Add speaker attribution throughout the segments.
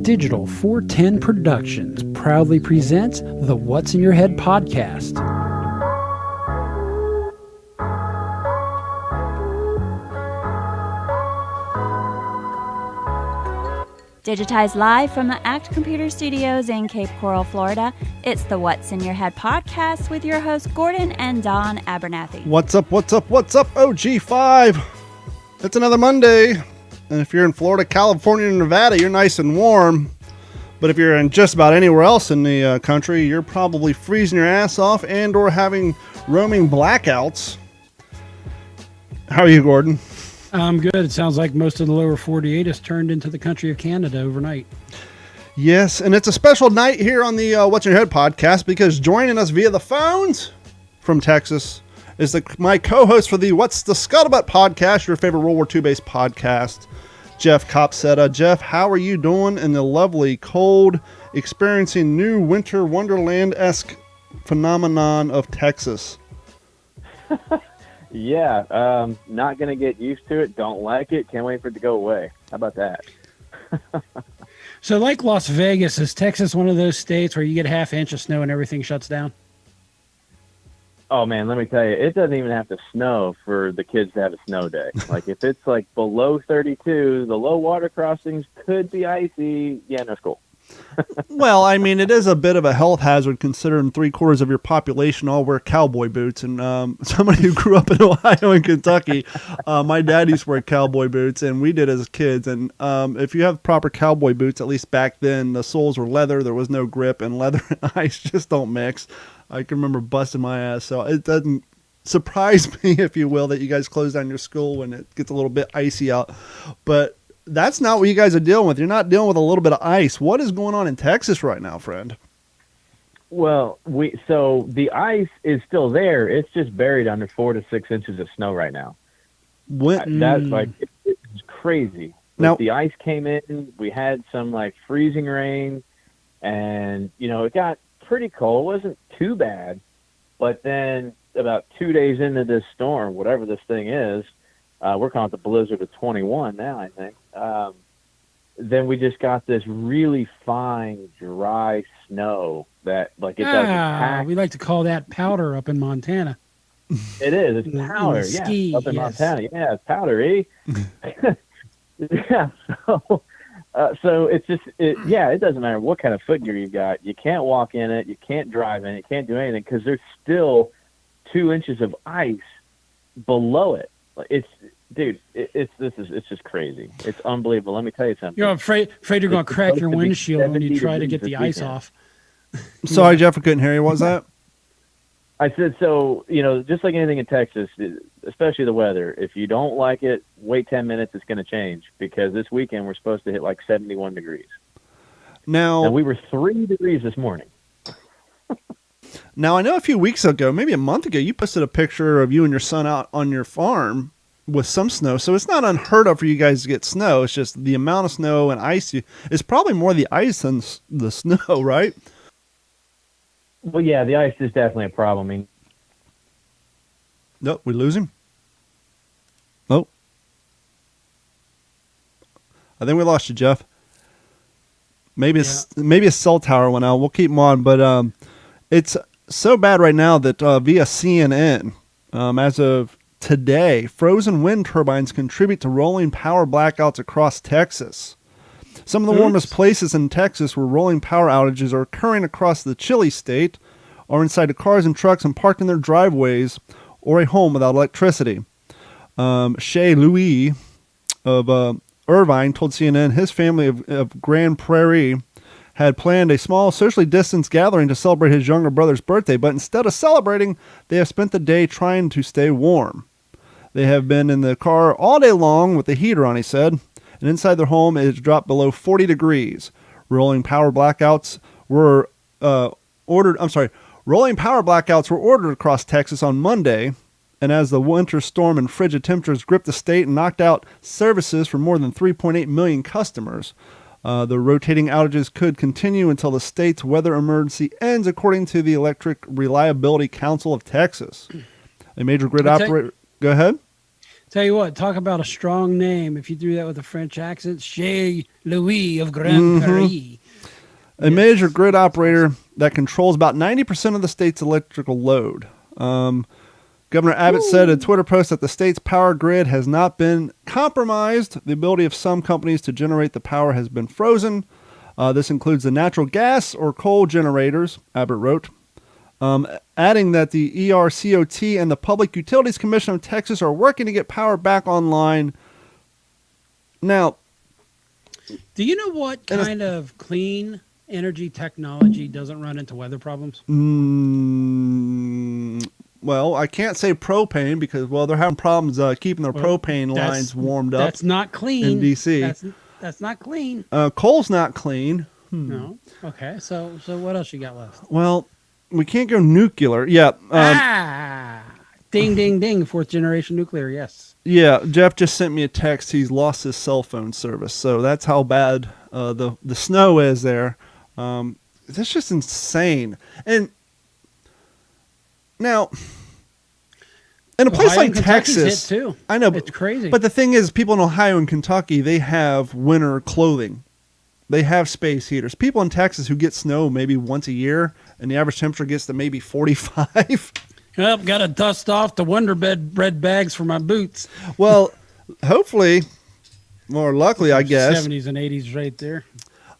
Speaker 1: Digital 410 Productions proudly presents the What's in Your Head podcast.
Speaker 2: Digitized live from the ACT Computer Studios in Cape Coral, Florida, it's the What's in Your Head podcast with your hosts Gordon and Don Abernathy.
Speaker 3: What's up, OG5? It's another Monday, and if you're in Florida, California, and Nevada, you're nice and warm. But if you're in just about anywhere else in the country, you're probably freezing your ass off and or having roaming blackouts. How are you, Gordon?
Speaker 1: I'm good. It sounds like most of the lower 48 has turned into the country of Canada overnight.
Speaker 3: Yes, and it's a special night here on the What's in Your Head podcast because joining us via the phones from Texas is my co-host for the What's the Scuttlebutt podcast, your favorite World War II-based podcast, Jeff Copsetta. Jeff, how are you doing in the lovely, cold, experiencing new winter wonderland-esque phenomenon of Texas?
Speaker 4: Yeah, not going to get used to it. Don't like it. Can't wait for it to go away. How about that?
Speaker 1: So like Las Vegas, is Texas one of those states where you get a half inch of snow and everything shuts down?
Speaker 4: Oh, man, let me tell you, it doesn't even have to snow for the kids to have a snow day. Like, if it's, like, below 32, the low water crossings could be icy. Yeah, no school.
Speaker 3: Well, I mean, it is a bit of a health hazard considering 3/4 of your population all wear cowboy boots. And somebody who grew up in Ohio and Kentucky, my dad used to wear cowboy boots, and we did as kids. And if you have proper cowboy boots, at least back then, the soles were leather. There was no grip, and leather and ice just don't mix. I can remember busting my ass. So it doesn't surprise me, if you will, that you guys close down your school when it gets a little bit icy out. But that's not what you guys are dealing with. You're not dealing with a little bit of ice. What is going on in Texas right now, friend?
Speaker 4: Well, so the ice is still there. It's just buried under 4 to 6 inches of snow right now. That's like, it's crazy.
Speaker 3: Now,
Speaker 4: the ice came in, we had some like freezing rain, and it got pretty cold. It wasn't too bad, but then about 2 days into this storm, whatever this thing is, we're calling it the blizzard of 21 now, I think. Then we just got this really fine, dry snow that, like, it doesn't pack.
Speaker 1: We like to call that powder up in Montana.
Speaker 4: It is. It's powder. Yeah, up in Montana. Yeah, it's powdery. Yeah. So it's just, it doesn't matter what kind of footgear you got. You can't walk in it. You can't drive in it. You can't do anything because there's still 2 inches of ice below it. It's just crazy. It's unbelievable. Let me tell you something.
Speaker 1: I'm afraid you're going to crack your windshield when you try to get the ice off.
Speaker 3: Sorry, Jeff, I couldn't hear you. What was that?
Speaker 4: I said, so, just like anything in Texas, especially the weather, if you don't like it, wait 10 minutes, it's going to change because this weekend we're supposed to hit like 71 degrees.
Speaker 3: Now
Speaker 4: we were 3 degrees this morning.
Speaker 3: Now, I know a few weeks ago, maybe a month ago, you posted a picture of you and your son out on your farm with some snow. So it's not unheard of for you guys to get snow. It's just the amount of snow and ice. It's probably more the ice than the snow, right?
Speaker 4: Well, yeah, the ice is definitely a problem. I mean,
Speaker 3: nope, we lose him. Nope. I think we lost you, Jeff. Maybe a cell tower went out. We'll keep him on, but it's so bad right now that via CNN, as of today, frozen wind turbines contribute to rolling power blackouts across Texas. Some of the warmest places in Texas where rolling power outages are occurring across the chilly state are inside of cars and trucks and parked in their driveways or a home without electricity. Shay Louis of Irvine told CNN his family of Grand Prairie had planned a small socially distanced gathering to celebrate his younger brother's birthday, but instead of celebrating, they have spent the day trying to stay warm. They have been in the car all day long with the heater on, he said, and inside their home it has dropped below 40 degrees. Rolling power blackouts were ordered across Texas on Monday, and as the winter storm and frigid temperatures gripped the state and knocked out services for more than 3.8 million customers, the rotating outages could continue until the state's weather emergency ends, according to the Electric Reliability Council of Texas. A major grid operator... Go ahead.
Speaker 1: Tell you what, talk about a strong name. If you do that with a French accent, Chez Louis of Grand Paris.
Speaker 3: A major grid operator that controls about 90% of the state's electrical load. Governor Abbott said in a Twitter post that the state's power grid has not been compromised. The ability of some companies to generate the power has been frozen. This includes the natural gas or coal generators, Abbott wrote. Adding that the ERCOT and the Public Utilities Commission of Texas are working to get power back online. Now,
Speaker 1: do you know what kind of clean energy technology doesn't run into weather problems?
Speaker 3: Well, I can't say propane because, well, they're having problems keeping their propane lines warmed up.
Speaker 1: That's not clean.
Speaker 3: In D.C.
Speaker 1: That's not clean.
Speaker 3: Coal's not clean.
Speaker 1: No. Okay. So what else you got left?
Speaker 3: Well, we can't go nuclear. Yeah.
Speaker 1: Ding, ding, ding. 4th generation nuclear. Yes.
Speaker 3: Yeah. Jeff just sent me a text. He's lost his cell phone service. So that's how bad the snow is there. That's just insane. And now, in a place like Texas,
Speaker 1: too.
Speaker 3: I know,
Speaker 1: it's crazy.
Speaker 3: But the thing is, people in Ohio and Kentucky, they have winter clothing. They have space heaters. People in Texas who get snow maybe once a year, and the average temperature gets to maybe 45.
Speaker 1: Well, got to dust off the Wonder Bread bags for my boots.
Speaker 3: Well, hopefully, more luckily, I guess.
Speaker 1: 70s and 80s right there.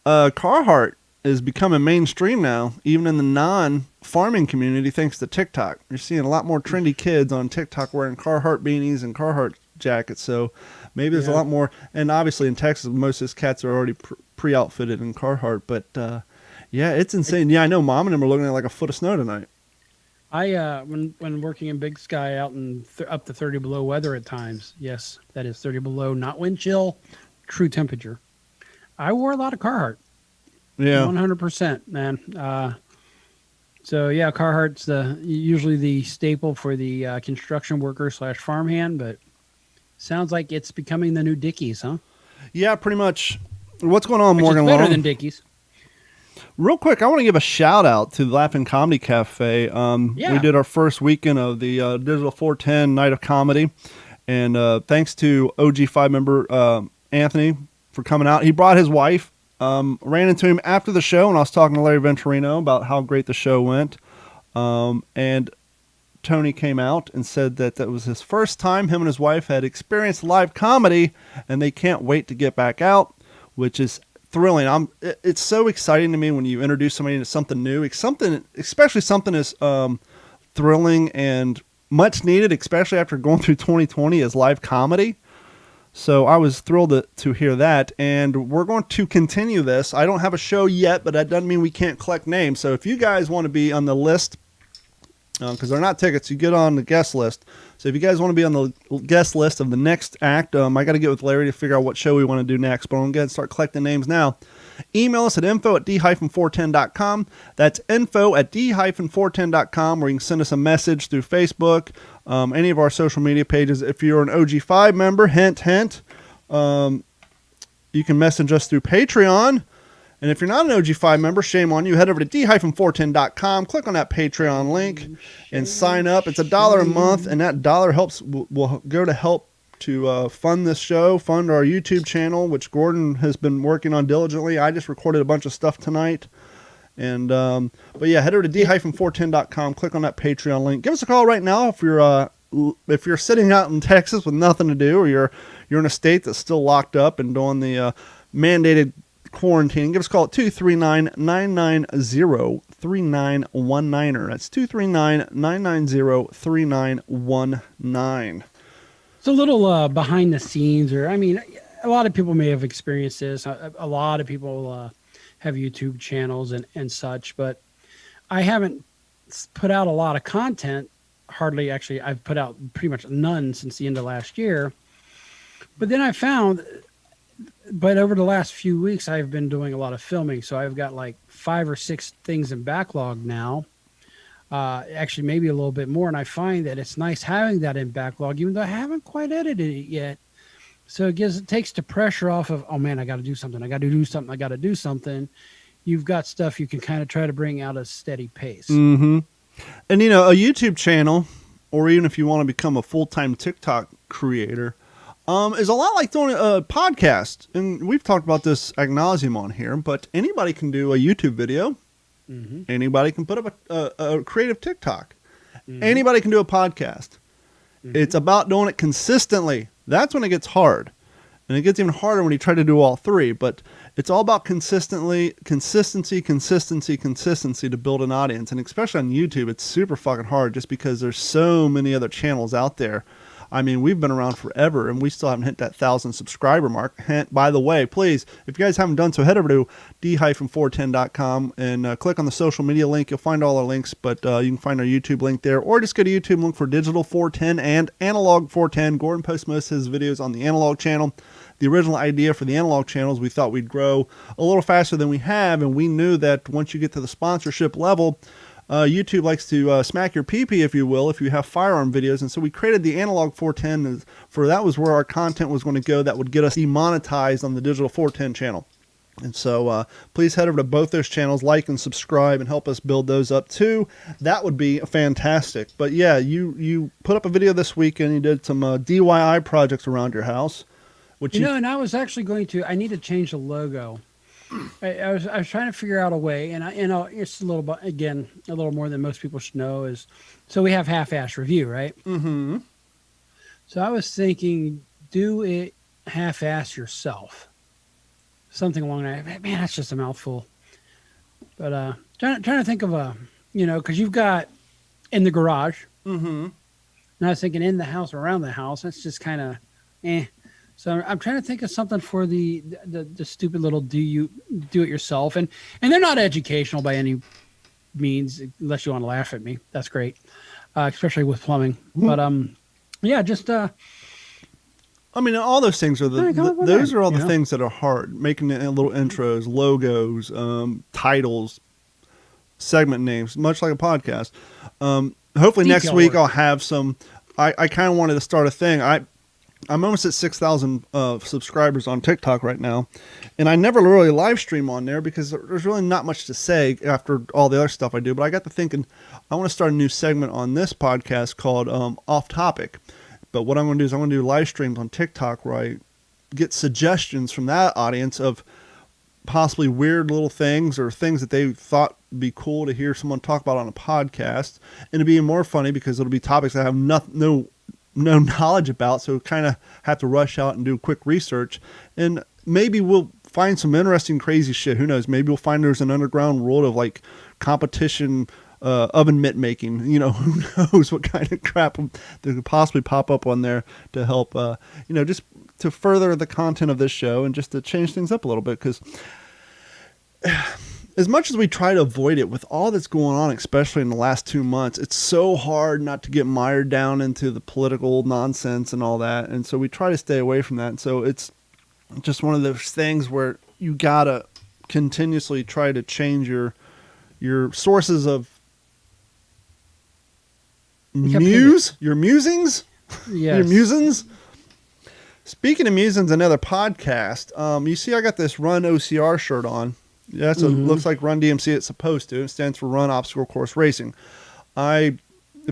Speaker 3: Carhartt is becoming mainstream now, even in the non-farming community, thanks to TikTok. You're seeing a lot more trendy kids on TikTok wearing Carhartt beanies and Carhartt jackets, so maybe there's a lot more. And obviously in Texas, most of his cats are already pre-outfitted in Carhartt, but yeah, it's insane. Yeah, I know Mom and them are looking at like a foot of snow tonight.
Speaker 1: I when working in Big Sky out in up to 30 below weather at times, yes, that is 30 below, not wind chill, true temperature. I wore a lot of Carhartt.
Speaker 3: Yeah,
Speaker 1: 100%, man. So yeah, Carhartt's usually the staple for the construction worker / farmhand, but sounds like it's becoming the new Dickies, huh?
Speaker 3: Yeah, pretty much. What's going on, Morgan?
Speaker 1: Better than Dickies.
Speaker 3: Real quick, I want to give a shout out to the Laughing Comedy Cafe. We did our first weekend of the Digital 410 Night of Comedy, and thanks to OG5 member Anthony for coming out. He brought his wife. Ran into him after the show, and I was talking to Larry Venturino about how great the show went. And Tony came out and said that was his first time him and his wife had experienced live comedy, and they can't wait to get back out, which is thrilling. It's so exciting to me when you introduce somebody to something new, especially something as thrilling and much needed, especially after going through 2020 as live comedy. So I was thrilled to hear that, and we're going to continue this. I don't have a show yet, but that doesn't mean we can't collect names. So if you guys want to be on the list, because they're not tickets, you get on the guest list. So if you guys want to be on the guest list of the next act, I got to get with Larry to figure out what show we want to do next, but I'm going to go ahead and start collecting names now. Email us at info@d-410.com. That's info@d-410.com, where you can send us a message through Facebook, any of our social media pages. If you're an OG5 member, hint, you can message us through Patreon. And if you're not an OG5 member, shame on you. Head over to d-410.com, click on that Patreon link, and sign up. It's $1 a month, and that dollar will go to help to fund this show, fund our YouTube channel, which Gordon has been working on diligently. I just recorded a bunch of stuff tonight. And but yeah, head over to d-410.com, click on that Patreon link. Give us a call right now if you're sitting out in Texas with nothing to do, or you're in a state that's still locked up and doing the mandated quarantine. Give us a call at 239-990-3919. That's 239-990-3919.
Speaker 1: It's a little behind the scenes, or I mean, a lot of people may have experienced this. A lot of people have YouTube channels and such, but I haven't put out a lot of content. Hardly, actually, I've put out pretty much none since the end of last year. But then I found, but over the last few weeks, I've been doing a lot of filming. So I've got like 5 or 6 things in backlog now. Actually, maybe a little bit more. And I find that it's nice having that in backlog, even though I haven't quite edited it yet. So it takes the pressure off of, oh man, I got to do something. I got to do something. You've got stuff you can kind of try to bring out at a steady pace.
Speaker 3: Mm-hmm. And, a YouTube channel or even if you want to become a full-time TikTok creator, is a lot like doing a podcast. And we've talked about this ad nauseum on here, but anybody can do a YouTube video.
Speaker 1: Mm-hmm.
Speaker 3: Anybody can put up a creative TikTok.
Speaker 1: Mm-hmm.
Speaker 3: Anybody can do a podcast.
Speaker 1: Mm-hmm.
Speaker 3: It's about doing it consistently. That's when it gets hard. And it gets even harder when you try to do all three. But it's all about consistency to build an audience. And especially on YouTube, it's super fucking hard just because there's so many other channels out there. I mean, we've been around forever, and we still haven't hit that 1,000 subscriber mark. By the way, please, if you guys haven't done so, head over to d-410.com and click on the social media link. You'll find all our links, but you can find our YouTube link there, or just go to YouTube and look for Digital 410 and Analog 410. Gordon posts most of his videos on the Analog channel. The original idea for the Analog channels, we thought we'd grow a little faster than we have, and we knew that once you get to the sponsorship level, YouTube likes to smack your pee-pee, if you will, if you have firearm videos. And so we created the Analog 410 for that was where our content was going to go that would get us demonetized on the Digital 410 channel. And so please head over to both those channels, like and subscribe, and help us build those up too. That would be fantastic. But yeah, you put up a video this week and you did some DIY projects around your house. Which
Speaker 1: and I was actually I need to change the logo. I was trying to figure out a way, and it's a little bit, again, a little more than most people should know is, so we have half-ass review, right?
Speaker 3: Mm-hmm.
Speaker 1: So I was thinking, do it half-ass yourself, something along that. Man, that's just a mouthful. But trying to think of because you've got in the garage.
Speaker 3: Mm-hmm.
Speaker 1: And I was thinking in the house, around the house. That's just kind of, eh. So I'm trying to think of something for the stupid little do it yourself, and they're not educational by any means, unless you want to laugh at me. That's great, especially with plumbing. But yeah, just
Speaker 3: I mean, all those things are those are all the things that are hard. Making little intros, logos, titles, segment names, much like a podcast. Hopefully next week I'll have some. I kind of wanted to start a thing. I'm almost at 6,000 subscribers on TikTok right now, and I never really live stream on there because there's really not much to say after all the other stuff I do. But I got to thinking, I want to start a new segment on this podcast called Off Topic. But what I'm going to do is I'm going to do live streams on TikTok where I get suggestions from that audience of possibly weird little things or things that they thought would be cool to hear someone talk about on a podcast. And it'll be more funny because it'll be topics I have no knowledge about, so kind of have to rush out and do quick research, and maybe we'll find some interesting crazy shit. Who knows? Maybe we'll find there's an underground world of like competition oven mitt making. Who knows what kind of crap that could possibly pop up on there to help just to further the content of this show and just to change things up a little bit, because as much as we try to avoid it with all that's going on, especially in the last 2 months, it's so hard not to get mired down into the political nonsense and all that. And so we try to stay away from that. And so it's just one of those things where you gotta continuously try to change your sources of your musings,
Speaker 1: yes.
Speaker 3: Your musings. Speaking of musings, another podcast. You see, I got this Run OCR shirt on. Yeah, so it looks like Run DMC. It's supposed to. It stands for Run Obstacle Course Racing. I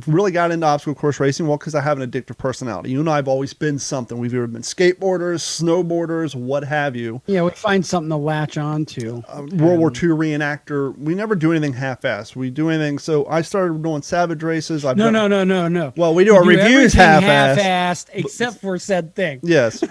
Speaker 3: really got into obstacle course racing, well, because I have an addictive personality. You and I have always been something. We've either been skateboarders, snowboarders, what have you.
Speaker 1: Yeah, we find something to latch on to.
Speaker 3: World War II reenactor. We never do anything half-assed. We do anything. So I started doing Savage races.
Speaker 1: No.
Speaker 3: Well, we do our reviews
Speaker 1: half-assed, except for said thing.
Speaker 3: Yes.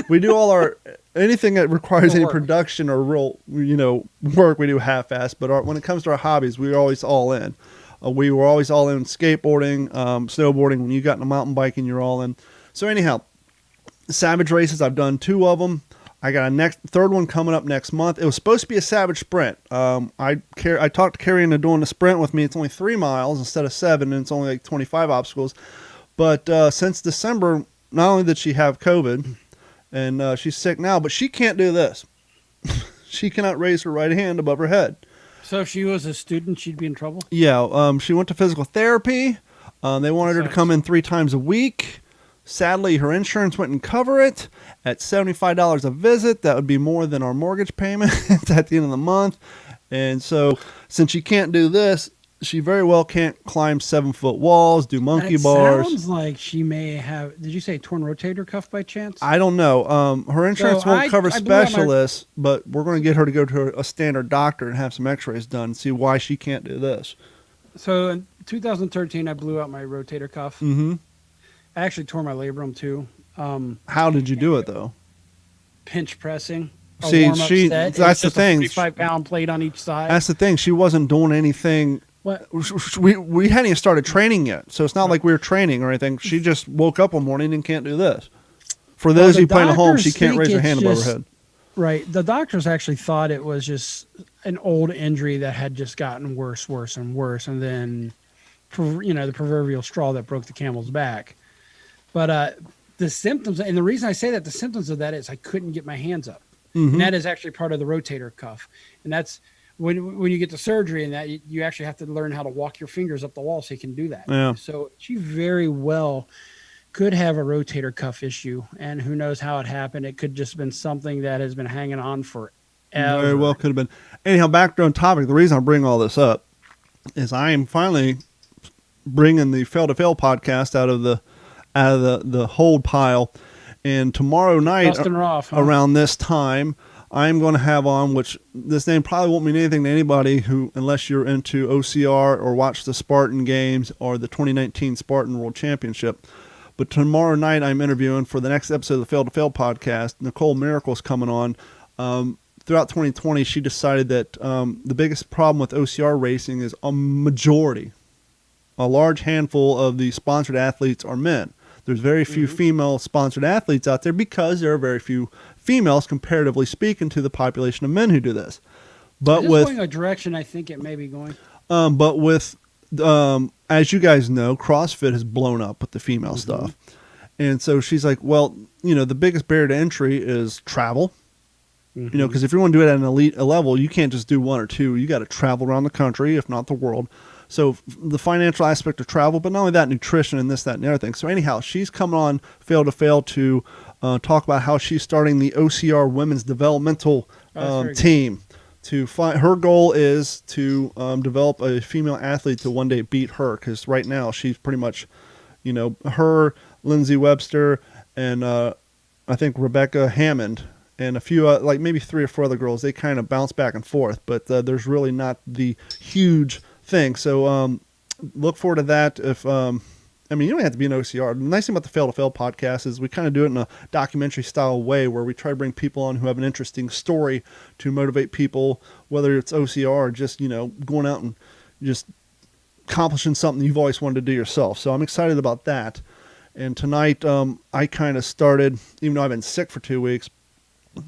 Speaker 3: We do all our anything that requires any production or real, work. We do half-assed. But when it comes to our hobbies, we're always all in. We were always all in skateboarding, snowboarding. When you got into mountain biking, you're all in. So anyhow, Savage races, I've done 2 of them. I got a third one coming up next month. It was supposed to be a Savage sprint. I talked Carrie into doing the sprint with me. It's only 3 miles instead of 7, and it's only like 25 obstacles. But since December, not only did she have COVID, and she's sick now, but she can't do this. She cannot raise her right hand above her head.
Speaker 1: So if she was a student, she'd be in trouble?
Speaker 3: Yeah, she went to physical therapy. They wanted her to come in 3 times a week. Sadly, her insurance wouldn't cover it. At $75 a visit, that would be more than our mortgage payment at the end of the month. And so, since she can't do this, she very well can't climb 7-foot walls, do monkey
Speaker 1: That
Speaker 3: bars.
Speaker 1: sounds like she may have. Did you say torn rotator cuff by chance?
Speaker 3: I don't know. Her insurance
Speaker 1: So
Speaker 3: won't cover
Speaker 1: I blew out my-
Speaker 3: specialists, but we're going to get her to go to a standard doctor and have some x-rays done and see why she can't do this.
Speaker 1: So in 2013, I blew out my rotator cuff.
Speaker 3: Mm-hmm.
Speaker 1: I actually tore my labrum too.
Speaker 3: How did you do it, though?
Speaker 1: Pinch pressing. a
Speaker 3: See,
Speaker 1: warm-up
Speaker 3: she-
Speaker 1: set. It's
Speaker 3: that's the
Speaker 1: just
Speaker 3: thing.
Speaker 1: A 45-pound plate on each side.
Speaker 3: That's the thing. She wasn't doing anything.
Speaker 1: What?
Speaker 3: We hadn't even started training yet, so it's not like we were training or anything. She just woke up one morning and can't do this. For those of you playing at home, she can't raise her hand above her head.
Speaker 1: Right. The doctors actually thought it was just an old injury that had just gotten worse, and worse, and then, the proverbial straw that broke the camel's back. But the symptoms, and the reason I say that, the symptoms of that is I couldn't get my hands up, and that is actually part of the rotator cuff, and that's when you get the surgery and that you actually have to learn how to walk your fingers up the wall so you can do that.
Speaker 3: Yeah.
Speaker 1: So she very well could have a rotator cuff issue, and who knows how it happened. It could just been something that has been hanging on forever.
Speaker 3: Very well could have been. Anyhow, back on topic. The reason I bring all this up is I am finally bringing the Fail to Fail podcast out of the hold pile, and tomorrow night
Speaker 1: Dusting her off, huh?
Speaker 3: around this time, I'm going to have on, which this name probably won't mean anything to anybody who, unless you're into OCR or watch the Spartan Games or the 2019 Spartan World Championship. But tomorrow night, I'm interviewing for the next episode of the Fail to Fail podcast. Nicole Miracle's coming on. Throughout 2020, she decided that the biggest problem with OCR racing is a large handful of the sponsored athletes are men. There's very few female sponsored athletes out there because there are very few females, comparatively speaking, to the population of men who do this. But
Speaker 1: Is this
Speaker 3: with
Speaker 1: going a direction I think it may be going?
Speaker 3: but with as you guys know, CrossFit has blown up with the female stuff. And so she's like, well, the biggest barrier to entry is travel. Because if you want to do it at an elite level, you can't just do one or two. You got to travel around the country, if not the world. So the financial aspect of travel, but not only that, nutrition and this, that, and the other thing. So anyhow, she's coming on Fail to Fail to talk about how she's starting the OCR Women's Developmental team. Her goal is to develop a female athlete to one day beat her, because right now she's pretty much, her, Lindsay Webster, and I think Rebecca Hammond, and a few, like maybe 3 or 4 other girls, they kind of bounce back and forth, but there's really not the huge thing. So look forward to that. If you don't have to be an OCR. The nice thing about the Fail to Fail podcast is we kind of do it in a documentary style way where we try to bring people on who have an interesting story to motivate people, whether it's OCR or just, going out and just accomplishing something you've always wanted to do yourself. So I'm excited about that. And tonight I kind of started, even though I've been sick for 2 weeks,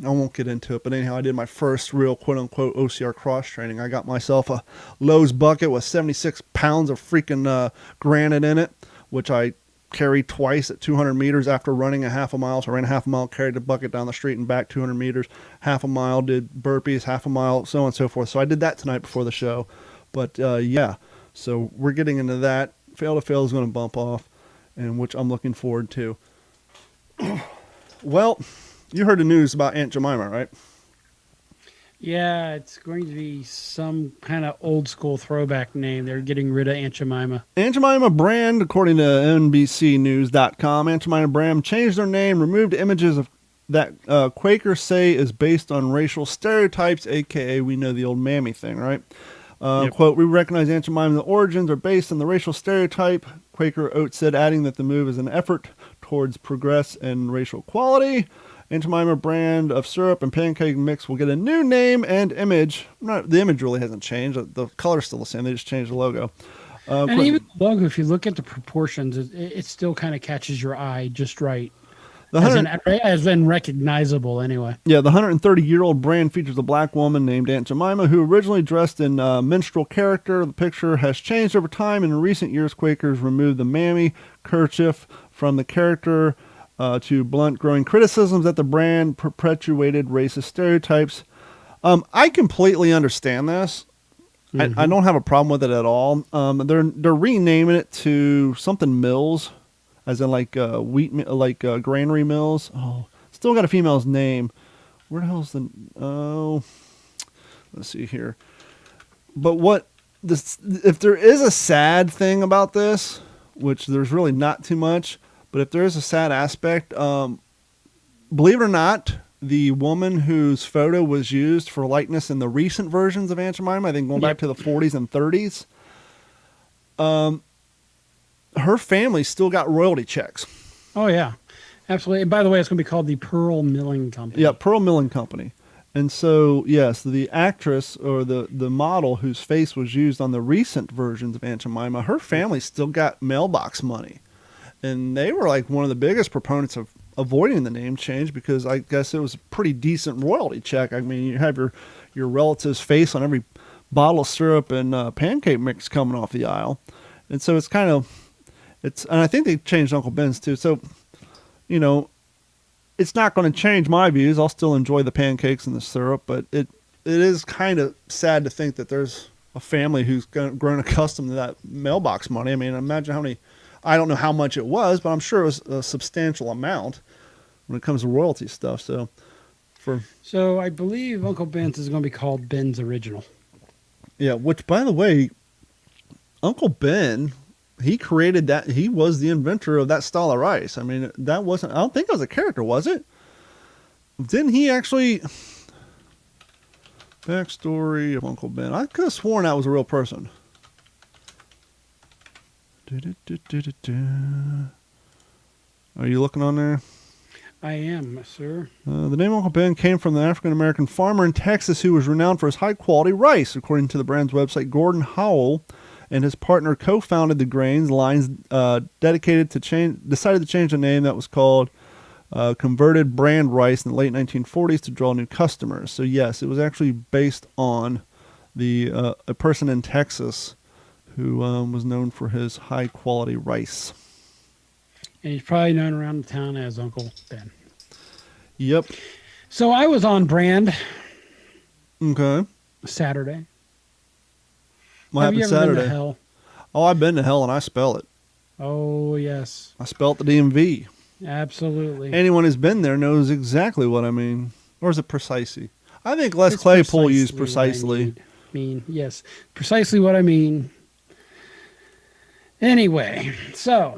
Speaker 3: I won't get into it, but anyhow, I did my first real quote-unquote OCR cross training. I got myself a Lowe's bucket with 76 pounds of freaking granite in it, which I carried twice at 200 meters after running a half a mile. So I ran a half a mile, carried the bucket down the street and back 200 meters, half a mile, did burpees, half a mile, so on and so forth. So I did that tonight before the show. But yeah, so we're getting into that. Fail to Fail is going to bump off, and which I'm looking forward to. Well, you heard the news about Aunt Jemima, right?
Speaker 1: Yeah, it's going to be some kind of old school throwback name. They're getting rid of Aunt Jemima.
Speaker 3: Aunt Jemima brand, according to NBCnews.com, Aunt Jemima brand changed their name, removed images of that Quakers say is based on racial stereotypes, a.k.a. we know the old mammy thing, right?
Speaker 1: Yep.
Speaker 3: Quote, we recognize Aunt Jemima's origins are based on the racial stereotype, Quaker Oats said, adding that the move is an effort towards progress and racial equality. Aunt Jemima brand of syrup and pancake mix will get a new name and image. The image really hasn't changed. The color's still the same. They just changed the logo.
Speaker 1: And even the logo, if you look at the proportions, it still kind of catches your eye just right. As in recognizable, anyway.
Speaker 3: Yeah, the 130-year-old brand features a black woman named Aunt Jemima who originally dressed in minstrel character. The picture has changed over time. In recent years, Quakers removed the mammy kerchief from the character to blunt growing criticisms that the brand perpetuated racist stereotypes. I completely understand this. I don't have a problem with it at all. They're renaming it to something Mills, as in like granary mills. Oh, still got a female's name. Where the hell's let's see here. But what if there is a sad thing about this, which there's really not too much, but if there is a sad aspect, believe it or not, the woman whose photo was used for likeness in the recent versions of Aunt Jemima, I think going back to the 40s and 30s, her family still got royalty checks.
Speaker 1: Oh, yeah. Absolutely. And by the way, it's going to be called the Pearl Milling Company.
Speaker 3: Yeah, Pearl Milling Company. And so, yes, the actress or the model whose face was used on the recent versions of Aunt Jemima, her family still got mailbox money. And they were like one of the biggest proponents of avoiding the name change because I guess it was a pretty decent royalty check. I mean, you have your relative's face on every bottle of syrup and pancake mix coming off the aisle. And so it's kind of, and I think they changed Uncle Ben's too. So, you know, it's not going to change my views. I'll still enjoy the pancakes and the syrup, but it is kind of sad to think that there's a family who's grown accustomed to that mailbox money. I mean, imagine how many, I don't know how much it was, but I'm sure it was a substantial amount when it comes to royalty stuff. So
Speaker 1: I believe Uncle Ben's is going to be called Ben's Original.
Speaker 3: Yeah, which, by the way, Uncle Ben, he created that. He was the inventor of that style of rice. I mean, that wasn't, I don't think it was a character, was it? Didn't he actually... Backstory of Uncle Ben. I could have sworn that was a real person. Are you looking on there?
Speaker 1: I am, sir.
Speaker 3: The name Uncle Ben came from the African-American farmer in Texas who was renowned for his high-quality rice. According to the brand's website, Gordon Howell and his partner co-founded the grains lines, decided to change the name that was called Converted Brand Rice in the late 1940s to draw new customers. So yes, it was actually based on a person in Texas who was known for his high-quality rice.
Speaker 1: And he's probably known around the town as Uncle Ben.
Speaker 3: Yep.
Speaker 1: So I was on brand
Speaker 3: Okay.
Speaker 1: Saturday.
Speaker 3: What
Speaker 1: Have
Speaker 3: happened
Speaker 1: you ever
Speaker 3: Saturday?
Speaker 1: been to hell?
Speaker 3: Oh, I've been to hell and I spell it.
Speaker 1: Oh, yes.
Speaker 3: I spelled the DMV.
Speaker 1: Absolutely.
Speaker 3: Anyone who's been there knows exactly what I mean. Or is it precisely? I think Les
Speaker 1: It's
Speaker 3: Claypool used
Speaker 1: what I
Speaker 3: precisely.
Speaker 1: mean, yes. Precisely what I mean. Anyway, so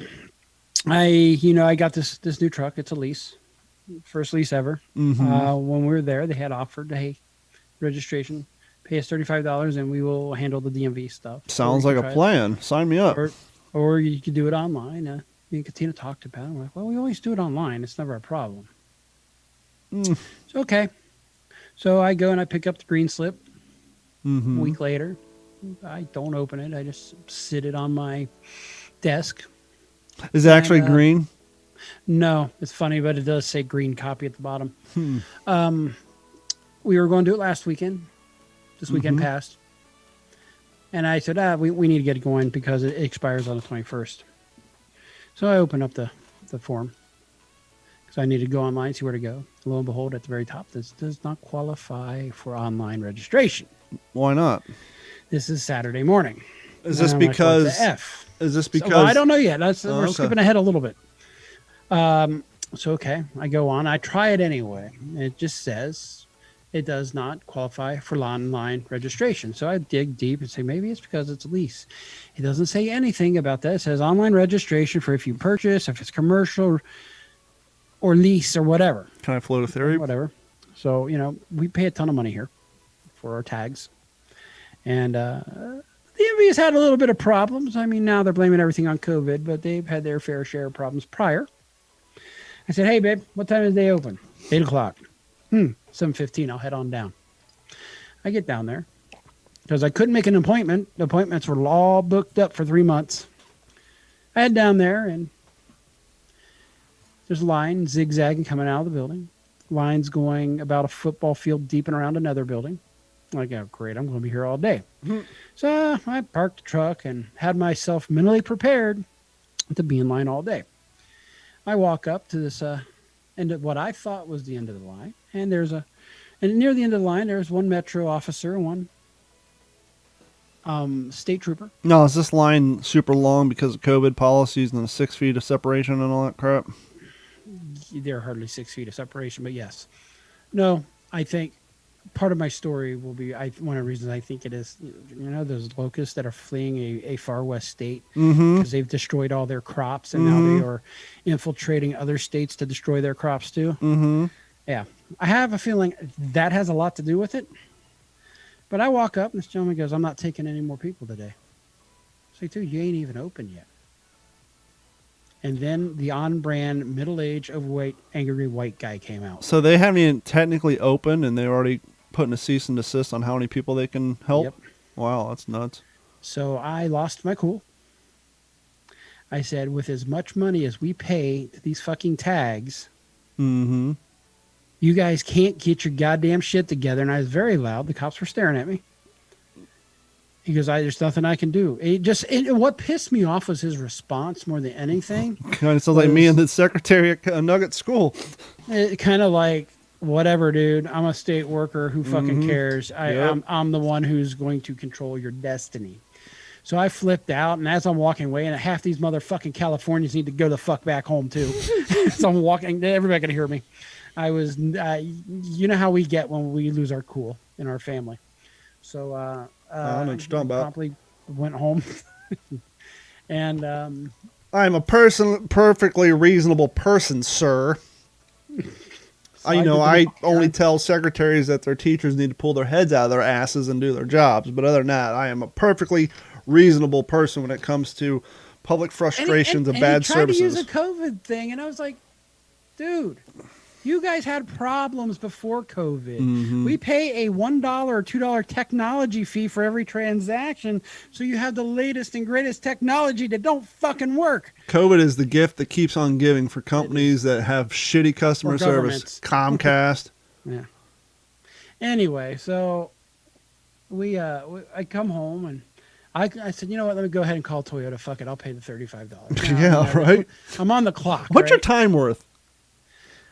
Speaker 1: I got this new truck. It's a lease. First lease ever.
Speaker 3: Mm-hmm.
Speaker 1: When we were there, they had offered, hey, registration, pay us $35 and we will handle the DMV stuff.
Speaker 3: Sounds like a plan. Sign me up.
Speaker 1: Or you could do it online. Me and Katina talked about it. I'm like, well, we always do it online. It's never a problem.
Speaker 3: Mm.
Speaker 1: So, okay. So I go and I pick up the green slip.
Speaker 3: Mm-hmm.
Speaker 1: A week later, I don't open it. I just sit it on my desk.
Speaker 3: Is it actually green?
Speaker 1: No, it's funny, but it does say green copy at the bottom.
Speaker 3: Hmm.
Speaker 1: We were going to do it last weekend. This weekend passed. And I said, we need to get it going because it expires on the 21st. So I opened up the form because I needed to go online, see where to go. Lo and behold, at the very top, this does not qualify for online registration.
Speaker 3: Why not?
Speaker 1: This is Saturday morning.
Speaker 3: Is this
Speaker 1: And I'm like, what
Speaker 3: because?
Speaker 1: the F?
Speaker 3: Is this because?
Speaker 1: Well, I don't know yet. We're
Speaker 3: okay.
Speaker 1: skipping ahead a little bit. So, okay, I go on. I try it anyway. It just says it does not qualify for online registration. So I dig deep and say, maybe it's because it's a lease. It doesn't say anything about that. It says online registration for if you purchase, if it's commercial or lease or whatever.
Speaker 3: Can I float a theory?
Speaker 1: Whatever. So, we pay a ton of money here for our tags. And the DMV has had a little bit of problems. I mean, now they're blaming everything on COVID, but they've had their fair share of problems prior. I said, hey, babe, what time is they open? 8 o'clock. 7:15. I'll head on down. I get down there because I couldn't make an appointment. The appointments were all booked up for 3 months. I head down there, and there's a line zigzagging coming out of the building. Lines going about a football field deep and around another building. I'm like, oh, great, I'm going to be here all day. So I parked the truck and had myself mentally prepared to be in line all day. I walk up to this end of what I thought was the end of the line, and near the end of the line, there's one Metro officer and one state trooper.
Speaker 3: No, is this line super long because of COVID policies and the 6 feet of separation and all that crap?
Speaker 1: There are hardly 6 feet of separation, but yes. No, I think part of my story will be one of the reasons I think it is. Those locusts that are fleeing a far west state because they've destroyed all their crops and now they are infiltrating other states to destroy their crops too. Yeah, I have a feeling that has a lot to do with it. But I walk up and this gentleman goes, "I'm not taking any more people today." I say, "Dude, you ain't even open yet." And then the on-brand, middle-aged, overweight, angry white guy came out.
Speaker 3: So they haven't even technically opened, and they're already putting a cease and desist on how many people they can help?
Speaker 1: Yep.
Speaker 3: Wow, that's nuts.
Speaker 1: So I lost my cool. I said, with as much money as we pay to these fucking tags,
Speaker 3: Mm-hmm.
Speaker 1: you guys can't get your goddamn shit together. And I was very loud. The cops were staring at me. He goes, there's nothing I can do. What pissed me off was his response more than anything.
Speaker 3: Kind of sounds like me and the secretary at Nugget School.
Speaker 1: It kind of like, whatever, dude. I'm a state worker. Who fucking cares? I'm the one who's going to control your destiny. So I flipped out, and as I'm walking away, and half these motherfucking Californians need to go the fuck back home too. So I'm walking. Everybody can hear me. I was, you know how we get when we lose our cool in our family. So
Speaker 3: I don't know what you're talking about.
Speaker 1: Promptly went home, and
Speaker 3: I'm a perfectly reasonable person, sir. I only tell secretaries that their teachers need to pull their heads out of their asses and do their jobs. But other than that, I am a perfectly reasonable person when it comes to public frustrations and bad services.
Speaker 1: He tried to use a COVID thing, and I was like, dude, you guys had problems before COVID. We pay a $1 or $2 technology fee for every transaction, so you have the latest and greatest technology that don't fucking work.
Speaker 3: COVID is the gift that keeps on giving for companies that have shitty customer service. Comcast.
Speaker 1: Yeah. Anyway, so I come home and I said, you know what? Let me go ahead and call Toyota. Fuck it, I'll pay the $35.
Speaker 3: Yeah, right.
Speaker 1: I'm on the clock.
Speaker 3: What's your
Speaker 1: right?
Speaker 3: time worth?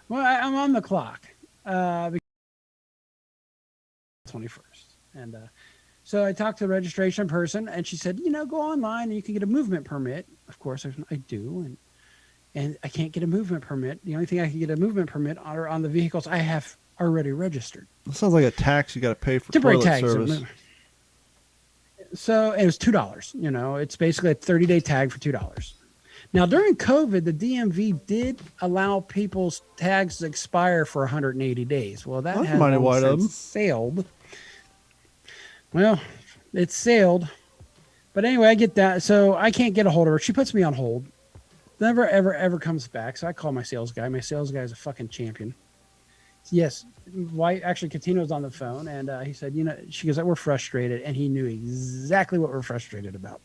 Speaker 1: Well, I'm on the clock. 21st, and so I talked to the registration person, and she said, go online and you can get a movement permit. Of course, I do, and I can't get a movement permit. The only thing I can get a movement permit are on the vehicles I have already registered.
Speaker 3: That sounds like a tax you got to pay for
Speaker 1: temporary
Speaker 3: toilet
Speaker 1: tags.
Speaker 3: service.
Speaker 1: So it was $2. It's basically a 30-day tag for $2. Now, during COVID, the DMV did allow people's tags to expire for 180 days. Well, that has since sailed. Well, it's sailed. But anyway, I get that. So I can't get a hold of her. She puts me on hold. Never, ever, ever comes back. So I call my sales guy. My sales guy is a fucking champion. Yes. Actually, Catino's on the phone, and he said, she goes, we're frustrated. And he knew exactly what we're frustrated about.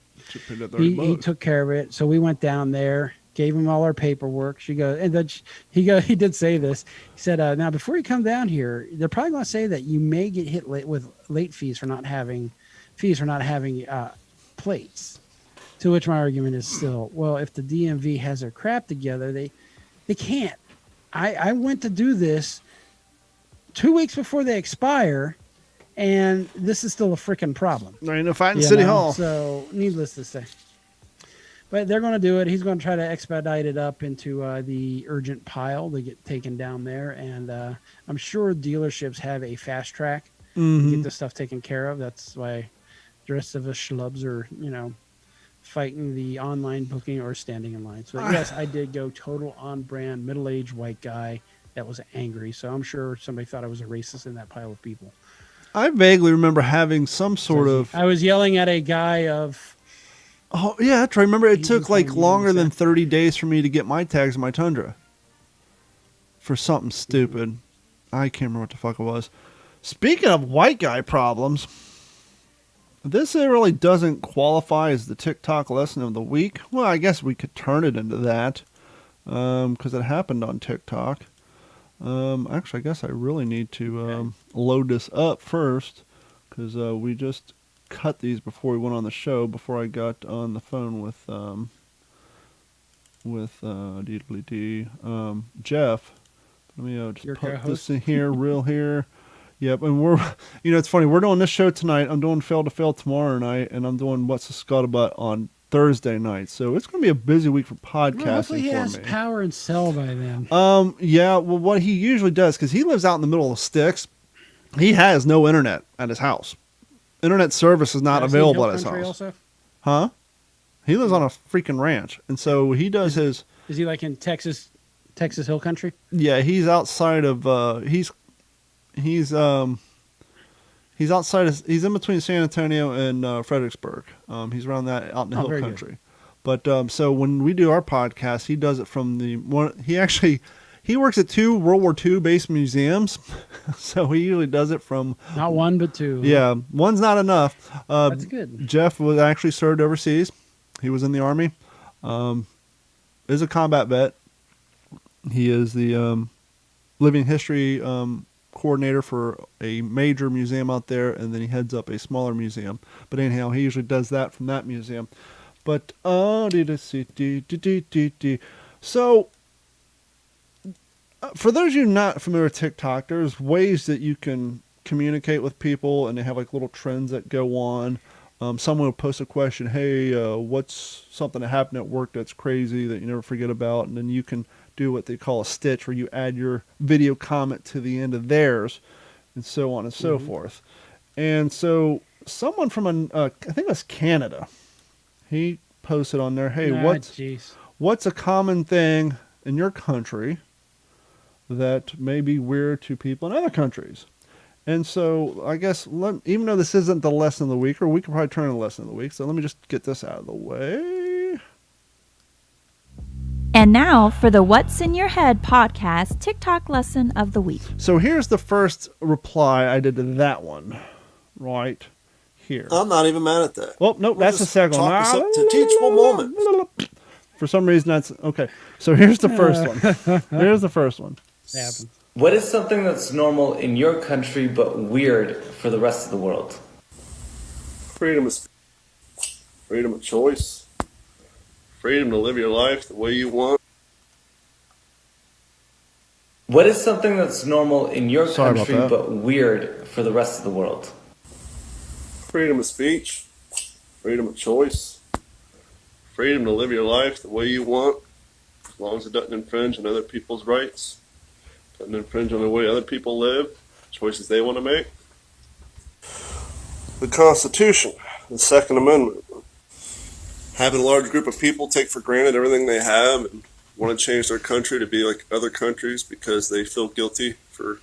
Speaker 1: He took care of it. So we went down there, gave him all our paperwork. She goes, and then he did say this. He said, now before you come down here, they're probably going to say that you may get hit with late fees for not having plates. To which my argument is still, well, if the DMV has their crap together, they can't. I went to do this 2 weeks before they expire. And this is still a freaking problem.
Speaker 3: There ain't no fight in City Hall.
Speaker 1: So, needless to say. But they're going to do it. He's going to try to expedite it up into the urgent pile to get taken down there. And I'm sure dealerships have a fast track to get this stuff taken care of. That's why the rest of us schlubs are, fighting the online booking or standing in line. So, yes, I did go total on-brand, middle-aged white guy that was angry. So, I'm sure somebody thought I was a racist in that pile of people.
Speaker 3: I vaguely remember having some sort of...
Speaker 1: I was yelling at a guy of...
Speaker 3: Oh, yeah, that's right. Remember, it took longer than 30 days for me to get my tags in my Tundra. For something stupid. I can't remember what the fuck it was. Speaking of white guy problems, this really doesn't qualify as the TikTok lesson of the week. Well, I guess we could turn it into that. Because it happened on TikTok. Actually, I guess I really need to load this up first, because we just cut these before we went on the show, before I got on the phone with Jeff. Let me just put this in here, real here. Yep, and we're, it's funny, we're doing this show tonight. I'm doing Fail to Fail tomorrow night, and I'm doing What's the Scuttlebutt on Thursday night, so it's going to be a busy week for podcasting. Well, hopefully
Speaker 1: he has power and cell by then.
Speaker 3: Yeah, well, what he usually does, because he lives out in the middle of the sticks, He has no internet at his house. Internet service is not
Speaker 1: Is he
Speaker 3: available
Speaker 1: hill
Speaker 3: at his
Speaker 1: country
Speaker 3: house.
Speaker 1: Also?
Speaker 3: Huh? He lives on a freaking ranch, and so he does his.
Speaker 1: Is he like in Texas Hill Country?
Speaker 3: Yeah, he's outside of. He's outside of. He's in between San Antonio and Fredericksburg. He's around that out in the hill
Speaker 1: very
Speaker 3: country. But so when we do our podcast, he does it from the one. He works at 2 World War II based museums, so he usually does it from.
Speaker 1: Not one, but 2.
Speaker 3: Yeah, one's not enough.
Speaker 1: That's good.
Speaker 3: Jeff was actually served overseas. He was in the Army. Is a combat vet. He is the living history coordinator for a major museum out there, and then he heads up a smaller museum. But anyhow, he usually does that from that museum. But so for those of you not familiar with TikTok, there's ways that you can communicate with people, and they have like little trends that go on. Someone will post a question, hey, what's something that happened at work that's crazy that you never forget about? And then you can do what they call a stitch, where you add your video comment to the end of theirs, and so on and so forth. And so someone from, I think it was Canada, he posted on there, hey, what's a common thing in your country that may be weird to people in other countries? And so I guess, even though this isn't the lesson of the week, or we could probably turn to the lesson of the week, so let me just get this out of the way.
Speaker 2: And now for the What's in Your Head podcast TikTok lesson of the week.
Speaker 3: So here's the first reply I did to that one, right here.
Speaker 5: I'm not even mad at that.
Speaker 3: Well, nope, that's the second one.
Speaker 5: Chalk this up to teachable moment.
Speaker 3: For some reason, that's okay. So here's the first one. Here's the first one.
Speaker 1: It happens.
Speaker 6: What is something that's normal in your country but weird for the rest of the world?
Speaker 5: Freedom of speech, freedom of choice, freedom to live your life the way you want.
Speaker 6: What is something that's normal in your
Speaker 3: Sorry about
Speaker 6: country
Speaker 3: that.
Speaker 6: but weird for the rest of the world?
Speaker 5: Freedom of speech, freedom of choice, freedom to live your life the way you want, as long as it doesn't infringe on other people's rights, doesn't infringe on the way other people live, choices they want to make. The Constitution, the Second Amendment. Having a large group of people take for granted everything they have and want to change their country to be like other countries because they feel guilty for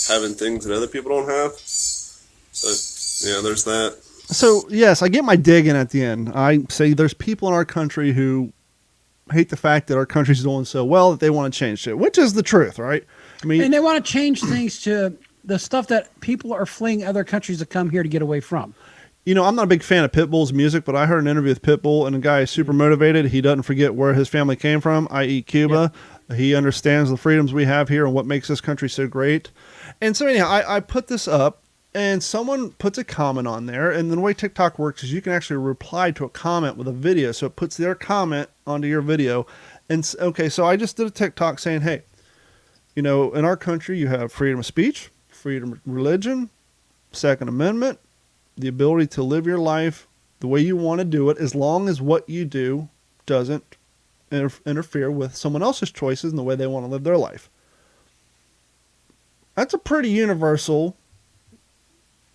Speaker 5: having things that other people don't have. But yeah, there's that.
Speaker 3: So, yes, I get my dig in at the end. I say there's people in our country who hate the fact that our country's doing so well that they want to change shit, which is the truth, right? I mean,
Speaker 1: And they want to change things to the stuff that people are fleeing other countries to come here to get away from.
Speaker 3: you know, I'm not a big fan of Pitbull's music, but I heard an interview with Pitbull, and the guy is super motivated. He doesn't forget where his family came from, i.e. Cuba. Yep. He understands the freedoms we have here and what makes this country so great. And so anyhow, I put this up, and someone puts a comment on there, and the way TikTok works is you can actually reply to a comment with a video, so it puts their comment onto your video. And okay, so I just did a TikTok saying, hey, you know, in our country you have freedom of speech, freedom of religion, Second Amendment, the ability to live your life the way you want to do it, as long as what you do doesn't interfere with someone else's choices and the way they want to live their life. That's a pretty universal,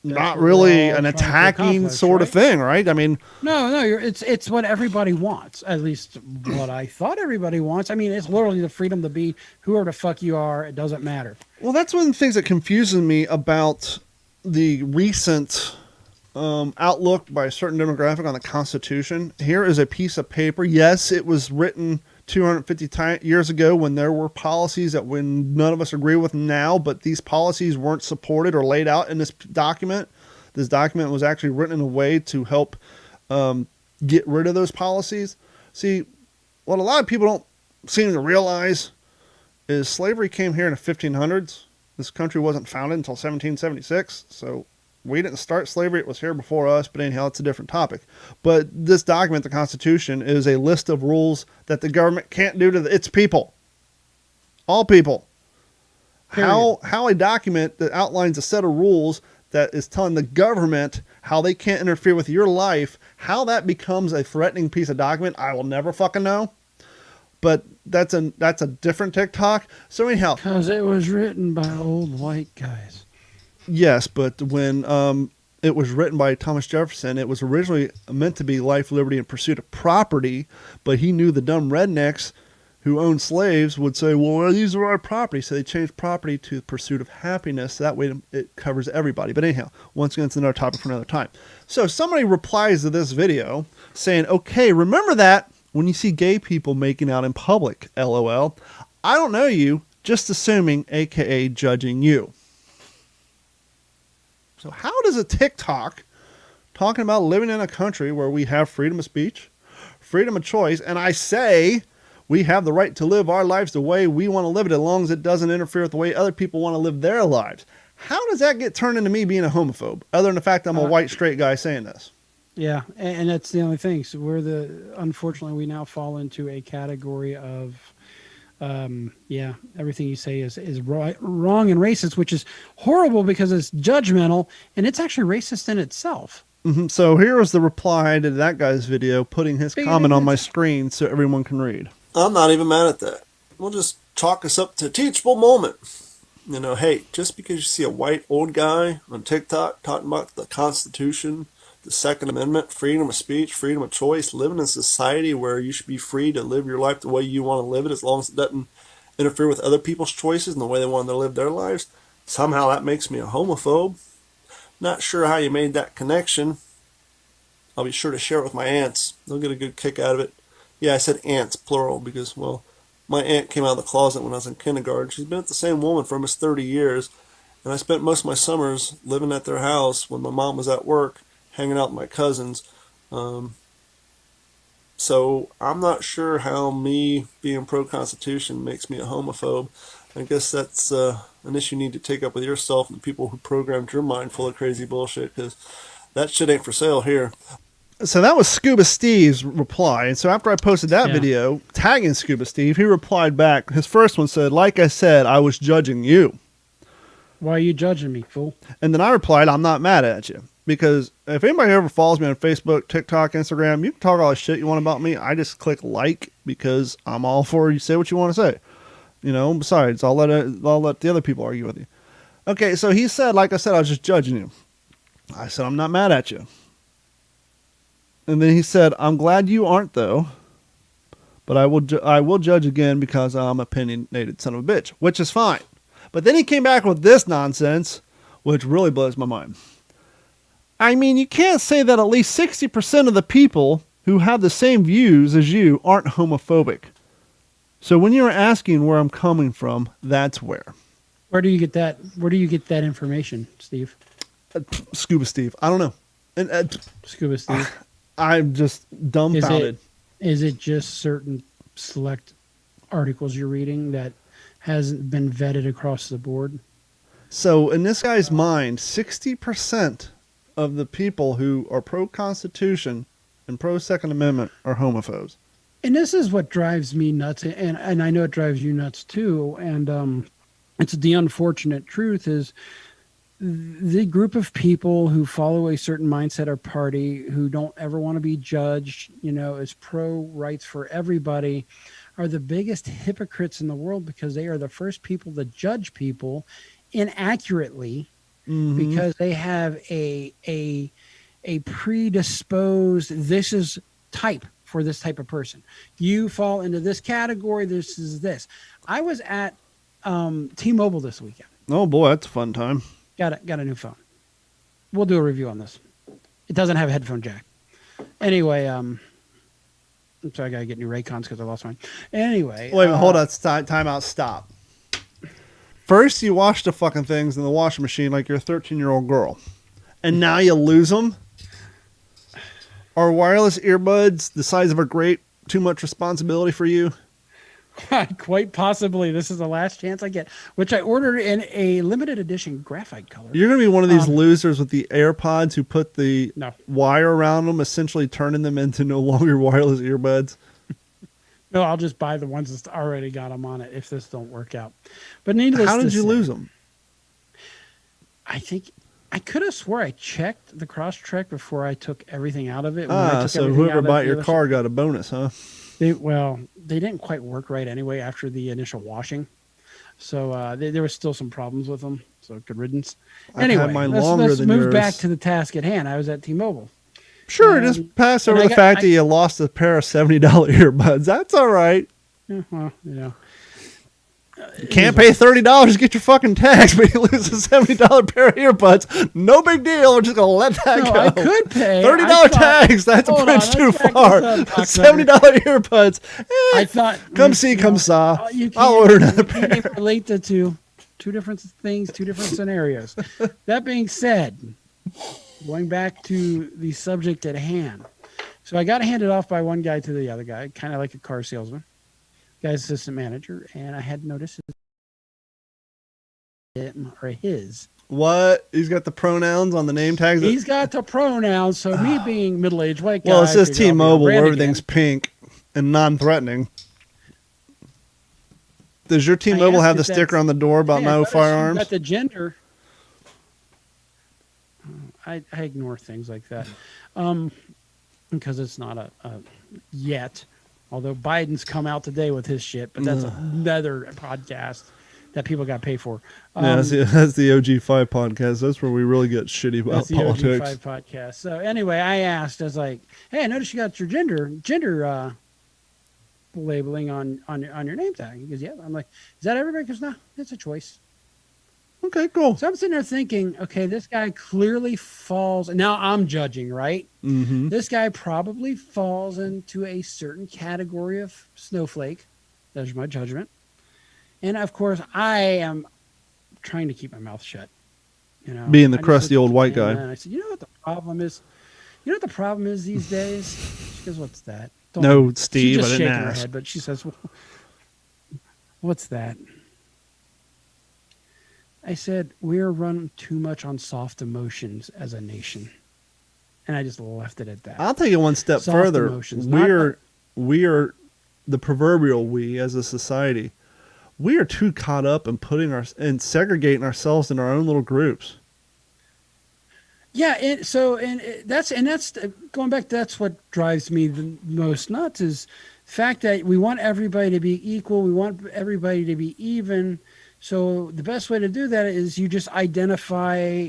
Speaker 3: not really an attacking sort of thing, right? I mean,
Speaker 1: no, it's what everybody wants. At least what I thought everybody wants. I mean, it's literally the freedom to be whoever the fuck you are. It doesn't matter.
Speaker 3: Well, that's one of the things that confuses me about the recent outlook by a certain demographic on the Constitution. Here is a piece of paper. Yes, it was written 250 years ago when there were policies that none of us agree with now, but these policies weren't supported or laid out in this document. This document was actually written in a way to help get rid of those policies. See, what a lot of people don't seem to realize is slavery came here in the 1500s. This country wasn't founded until 1776, so we didn't start slavery. It was here before us, but anyhow, it's a different topic. But this document, the Constitution, is a list of rules that the government can't do to its people. All people. How a document that outlines a set of rules that is telling the government how they can't interfere with your life, how that becomes a threatening piece of document, I will never fucking know. But that's a different TikTok. So anyhow.
Speaker 1: Because it was written by old white guys.
Speaker 3: Yes, but when it was written by Thomas Jefferson, it was originally meant to be life, liberty, and pursuit of property, but he knew the dumb rednecks who owned slaves would say, well, these are our property. So they changed property to the pursuit of happiness. That way it covers everybody. But anyhow, once again, it's another topic for another time. So somebody replies to this video saying, okay, remember that when you see gay people making out in public, LOL. I don't know you, just assuming, aka judging you. So how does a TikTok talking about living in a country where we have freedom of speech, freedom of choice, and I say we have the right to live our lives the way we want to live it as long as it doesn't interfere with the way other people want to live their lives? How does that get turned into me being a homophobe, other than the fact I'm a white straight guy saying this?
Speaker 1: Yeah, and that's the only thing. So unfortunately, we now fall into a category of, everything you say is wrong and racist, which is horrible because it's judgmental and it's actually racist in itself.
Speaker 3: Mm-hmm. So here was the reply to that guy's video, putting his comment on my screen so everyone can read.
Speaker 5: I'm not even mad at that. We'll just chalk us up to a teachable moment. You know, hey, just because you see a white old guy on TikTok talking about the Constitution, the Second Amendment, freedom of speech, freedom of choice, living in a society where you should be free to live your life the way you want to live it as long as it doesn't interfere with other people's choices and the way they want to live their lives, somehow that makes me a homophobe. Not sure how you made that connection. I'll be sure to share it with my aunts. They'll get a good kick out of it. Yeah, I said aunts, plural, because, well, my aunt came out of the closet when I was in kindergarten. She's been with the same woman for almost 30 years, and I spent most of my summers living at their house when my mom was at work, hanging out with my cousins. So I'm not sure how me being pro-Constitution makes me a homophobe. I guess that's an issue you need to take up with yourself and the people who programmed your mind full of crazy bullshit, because that shit ain't for sale here.
Speaker 3: So that was Scuba Steve's reply. And so after I posted that video tagging Scuba Steve, he replied back. His first one said, like I said, I was judging you.
Speaker 1: Why are you judging me, fool?
Speaker 3: And then I replied, I'm not mad at you. Because if anybody ever follows me on Facebook, TikTok, Instagram, you can talk all the shit you want about me. I just click like because I'm all for you say what you want to say. You know, besides, I'll let the other people argue with you. Okay, so he said, like I said, I was just judging you. I said, I'm not mad at you. And then he said, I'm glad you aren't, though. But I will judge again because I'm an opinionated son of a bitch, which is fine. But then he came back with this nonsense, which really blows my mind. I mean, you can't say that at least 60% of the people who have the same views as you aren't homophobic. So when you're asking where I'm coming from, that's where.
Speaker 1: Where do you get that? Where do you get that information, Steve?
Speaker 3: Scuba Steve. I don't know.
Speaker 1: Scuba Steve.
Speaker 3: I'm just dumbfounded.
Speaker 1: Is it just certain select articles you're reading that hasn't been vetted across the board?
Speaker 3: So in this guy's mind, 60% of the people who are pro-Constitution and pro-Second Amendment are homophobes.
Speaker 1: And this is what drives me nuts, and I know it drives you nuts too. And it's the unfortunate truth is the group of people who follow a certain mindset or party who don't ever want to be judged, you know, is pro rights for everybody, are the biggest hypocrites in the world because they are the first people to judge people inaccurately because they have a predisposed, this is type for this type of person. You fall into this category. This is this. I was at T-Mobile this weekend.
Speaker 3: Oh boy, that's a fun time.
Speaker 1: Got a new phone. We'll do a review on this. It doesn't have a headphone jack. Anyway, I'm sorry, I gotta get new Raycons because I lost mine. Anyway,
Speaker 3: wait, hold on, time out, stop. First, you wash the fucking things in the washing machine like you're a 13-year-old girl, and now you lose them. Are wireless earbuds the size of a grape too much responsibility for you?
Speaker 1: Quite possibly. This is the last chance I get, which I ordered in a limited edition graphite color.
Speaker 3: You're going to be one of these losers with the AirPods who put the wire around them, essentially turning them into no longer wireless earbuds.
Speaker 1: No, I'll just buy the ones that's already got them on it if this don't work out. But needless
Speaker 3: how did you
Speaker 1: say,
Speaker 3: lose them?
Speaker 1: I think I could have swore I checked the cross-check before I took everything out of it.
Speaker 3: So whoever bought your car got a bonus, huh?
Speaker 1: They didn't quite work right anyway after the initial washing. So there was still some problems with them. So good riddance.
Speaker 3: I've
Speaker 1: Anyway,
Speaker 3: had mine longer
Speaker 1: let's
Speaker 3: than
Speaker 1: move
Speaker 3: yours.
Speaker 1: back to the task at hand. I was at T-Mobile.
Speaker 3: Sure,
Speaker 1: And-
Speaker 3: just pass
Speaker 1: and
Speaker 3: over
Speaker 1: I
Speaker 3: the
Speaker 1: got-
Speaker 3: fact that you lost a pair of $70 earbuds. That's all right.
Speaker 1: Yeah, well, you know.
Speaker 3: You can't pay $30 to get your fucking tax, but you lose a $70 pair of earbuds. No big deal. We're just gonna let that
Speaker 1: No,
Speaker 3: go.
Speaker 1: I could pay.
Speaker 3: $30
Speaker 1: I thought-
Speaker 3: tax. That's a
Speaker 1: Hold on,
Speaker 3: bridge too
Speaker 1: let's back
Speaker 3: far.
Speaker 1: this up, Doc
Speaker 3: $70 earbuds.
Speaker 1: I thought
Speaker 3: Come see, come
Speaker 1: know,
Speaker 3: saw.
Speaker 1: you
Speaker 3: I'll order
Speaker 1: can't-
Speaker 3: another
Speaker 1: you can't even relate the two different things, two different scenarios. That being said, going back to the subject at hand. So I got handed off by one guy to the other guy, kind of like a car salesman, guy's assistant manager, and I had noticed him or his.
Speaker 3: What? He's got the pronouns on the name tags.
Speaker 1: He's got the pronouns, so me being middle-aged white guy.
Speaker 3: Well, it says
Speaker 1: I figured I'll be on
Speaker 3: T-Mobile, where
Speaker 1: brand
Speaker 3: everything's
Speaker 1: again.
Speaker 3: pink and non-threatening. Does your
Speaker 1: I
Speaker 3: T-Mobile
Speaker 1: asked
Speaker 3: have the
Speaker 1: if
Speaker 3: sticker
Speaker 1: that's-
Speaker 3: on the door about
Speaker 1: Hey,
Speaker 3: no
Speaker 1: notice you
Speaker 3: firearms?
Speaker 1: Got the gender. I ignore things like that, because it's not a yet. Although Biden's come out today with his shit, but that's another podcast that people got paid for.
Speaker 3: Yeah, that's the OG5 podcast. That's where we really get shitty about
Speaker 1: That's the
Speaker 3: politics.
Speaker 1: OG5 podcast. So anyway, I asked, I was like, "Hey, I noticed you got your gender labeling on your name tag." He goes, "Yeah." I'm like, "Is that everybody?" He goes, "No, it's a choice."
Speaker 3: Okay, cool.
Speaker 1: So I'm sitting there thinking, okay, this guy clearly falls. Now I'm judging, right?
Speaker 3: Mm-hmm.
Speaker 1: This guy probably falls into a certain category of snowflake. That's my judgment. And of course, I am trying to keep my mouth shut. You know,
Speaker 3: Being the
Speaker 1: I just
Speaker 3: crusty
Speaker 1: looked
Speaker 3: old
Speaker 1: at
Speaker 3: white
Speaker 1: Diana
Speaker 3: guy.
Speaker 1: And I said, you know what the problem is? You know what the problem is these days? She goes, "What's that?"
Speaker 3: No,
Speaker 1: She's
Speaker 3: Steve,
Speaker 1: just
Speaker 3: I didn't
Speaker 1: shaking her
Speaker 3: ask.
Speaker 1: head, but she says, well, "What's that?" I said, "We're run too much on soft emotions as a nation," and I just left it at that.
Speaker 3: I'll take it one step
Speaker 1: Soft
Speaker 3: further.
Speaker 1: emotions, not-
Speaker 3: We are the proverbial we as a society. We are too caught up in and segregating ourselves in our own little groups.
Speaker 1: Yeah, that's going back. That's what drives me the most nuts is the fact that we want everybody to be equal. We want everybody to be even. So the best way to do that is you just identify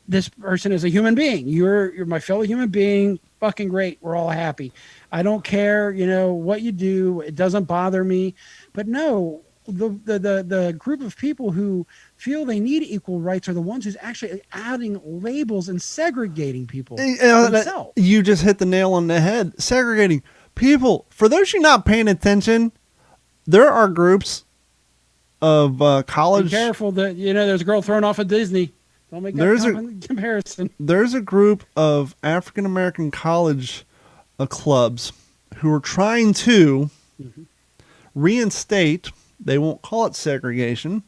Speaker 1: this person as a human being. You're my fellow human being. Fucking great. We're all happy. I don't care, what you do. It doesn't bother me. But no, the group of people who feel they need equal rights are the ones who's actually adding labels and segregating people themselves.
Speaker 3: You just hit the nail on the head. Segregating people. For those of you not paying attention, there are groups of college.
Speaker 1: Be careful that there's a girl thrown off at Disney. Don't make that comparison.
Speaker 3: There's a group of African American college clubs who are trying to reinstate. They won't call it segregation,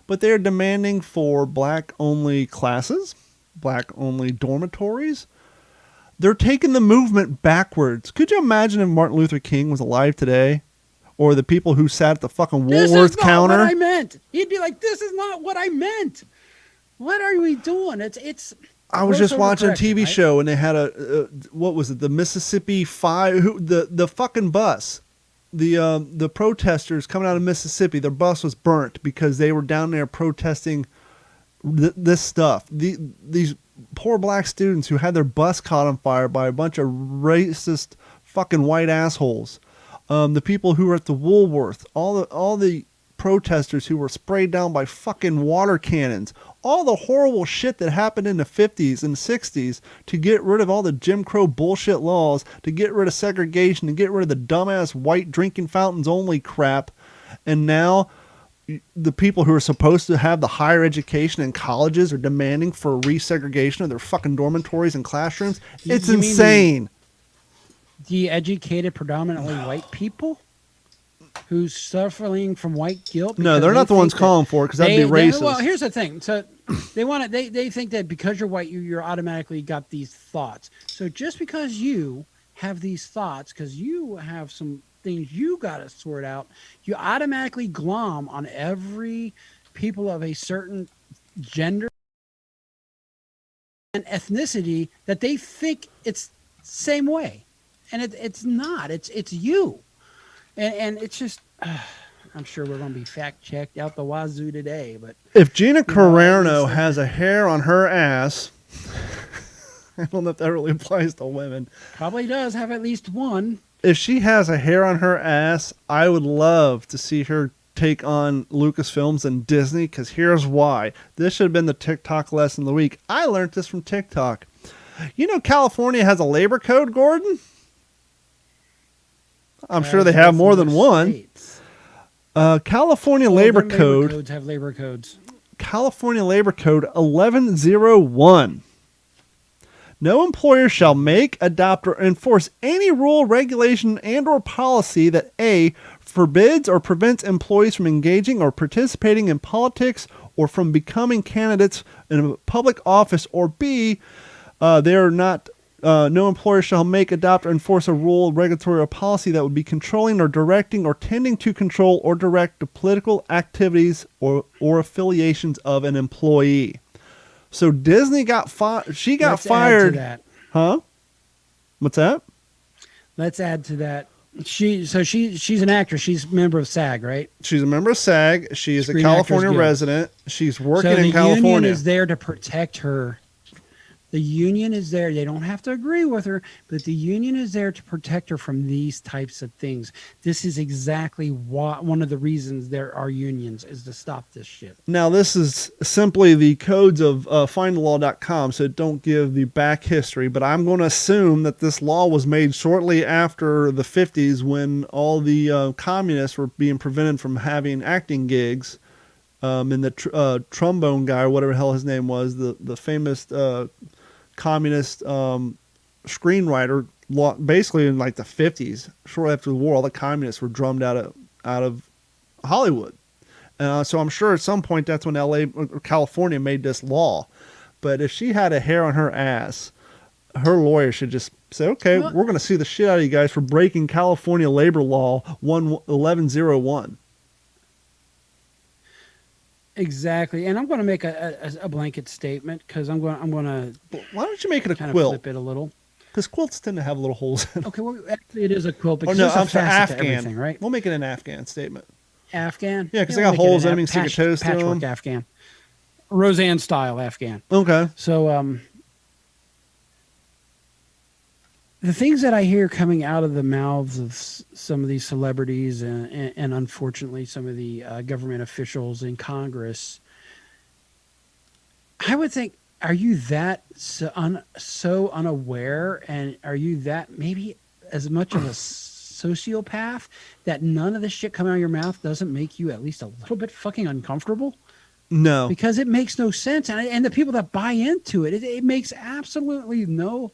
Speaker 3: but they're demanding for black-only classes, black-only dormitories. They're taking the movement backwards. Could you imagine if Martin Luther King was alive today? Or the people who sat at the fucking Woolworth counter?
Speaker 1: This is not what I meant. He'd be like, "This is not what I meant. What are we doing?" It's.
Speaker 3: I was just watching a
Speaker 1: overcorrection,
Speaker 3: TV
Speaker 1: right?
Speaker 3: show and they had what was it? The Mississippi 5, the fucking bus. The protesters coming out of Mississippi, their bus was burnt because they were down there protesting this stuff. These poor black students who had their bus caught on fire by a bunch of racist fucking white assholes. The people who were at the Woolworth, all the protesters who were sprayed down by fucking water cannons, all the horrible shit that happened in the 50s and 60s to get rid of all the Jim Crow bullshit laws, to get rid of segregation, to get rid of the dumbass white drinking fountains only crap. And now the people who are supposed to have the higher education in colleges are demanding for resegregation of their fucking dormitories and classrooms. It's
Speaker 1: You mean
Speaker 3: insane.
Speaker 1: The educated, predominantly white people who's suffering from white guilt.
Speaker 3: No,
Speaker 1: because
Speaker 3: they're not
Speaker 1: they
Speaker 3: the ones
Speaker 1: think
Speaker 3: calling for it because that'd be racist.
Speaker 1: Well, here's the thing. So they think that because you're white, you're automatically got these thoughts. So just because you have these thoughts, because you have some things you got to sort out, you automatically glom on every people of a certain gender and ethnicity that they think it's the same way. And it's not. It's you. And it's just I'm sure we're going to be fact checked out the wazoo today. But
Speaker 3: If Gina
Speaker 1: You know,
Speaker 3: Carano
Speaker 1: it's,
Speaker 3: has a hair on her ass, I don't know if that really applies to women.
Speaker 1: probably does have at least one.
Speaker 3: If she has a hair on her ass, I would love to see her take on Lucasfilms and Disney, because here's why. This should have been the TikTok lesson of the week. I learned this from TikTok. You know California has a labor code, Gordon? I'm sure they have more than one.
Speaker 1: States.
Speaker 3: California
Speaker 1: All
Speaker 3: labor
Speaker 1: them labor
Speaker 3: code.
Speaker 1: codes have labor codes.
Speaker 3: California Labor Code 1101. No employer shall make, adopt, or enforce any rule, regulation, and or policy that A, forbids or prevents employees from engaging or participating in politics or from becoming candidates in a public office, or B, they are not. No employer shall make, adopt, or enforce a rule, regulatory, or policy that would be controlling or directing or tending to control or direct the political activities or affiliations of an employee. So Disney got fired. She got
Speaker 1: Let's
Speaker 3: fired.
Speaker 1: Add to that.
Speaker 3: Huh? What's that?
Speaker 1: Let's add to that. She's an actress. She's a member of SAG, right?
Speaker 3: She's a member of SAG. She is a
Speaker 1: Screen
Speaker 3: California
Speaker 1: Actors Guild.
Speaker 3: resident. She's working
Speaker 1: So the
Speaker 3: in California.
Speaker 1: union is there to protect her. The union is there. They don't have to agree with her, but the union is there to protect her from these types of things. This is exactly one of the reasons there are unions, is to stop this shit.
Speaker 3: Now, this is simply the codes of findthelaw.com, so don't give the back history, but I'm going to assume that this law was made shortly after the 50s, when all the communists were being prevented from having acting gigs. And the trombone guy, or whatever the hell his name was, the famous communist screenwriter, basically in like the 50s, shortly after the war, all the communists were drummed out of Hollywood. So I'm sure at some point that's when LA or California made this law. But if she had a hair on her ass, her lawyer should just say, okay, we're going to sue the shit out of you guys for breaking California labor law 1101.
Speaker 1: Exactly, and I'm going to make a blanket statement, because I'm going to
Speaker 3: Why don't you make it a
Speaker 1: kind of
Speaker 3: quilt?
Speaker 1: flip it a little.
Speaker 3: Because quilts tend to have little holes in them.
Speaker 1: Okay, well, actually, it is a quilt,
Speaker 3: Oh,
Speaker 1: because
Speaker 3: no,
Speaker 1: there's a
Speaker 3: I'm sorry,
Speaker 1: facet to
Speaker 3: Afghan.
Speaker 1: everything, right?
Speaker 3: We'll make it an Afghan statement.
Speaker 1: Afghan?
Speaker 3: Yeah, 'cause they got
Speaker 1: we'll make it
Speaker 3: holes
Speaker 1: an
Speaker 3: in them, you can stick your toes through
Speaker 1: patchwork
Speaker 3: them.
Speaker 1: Afghan. Roseanne style Afghan.
Speaker 3: Okay.
Speaker 1: So, the things that I hear coming out of the mouths of some of these celebrities and unfortunately some of the government officials in Congress, I would think, are you that so unaware, and are you that maybe as much of a sociopath that none of this shit coming out of your mouth doesn't make you at least a little bit fucking uncomfortable?
Speaker 3: No.
Speaker 1: Because it makes no sense. And the people that buy into it, it makes absolutely no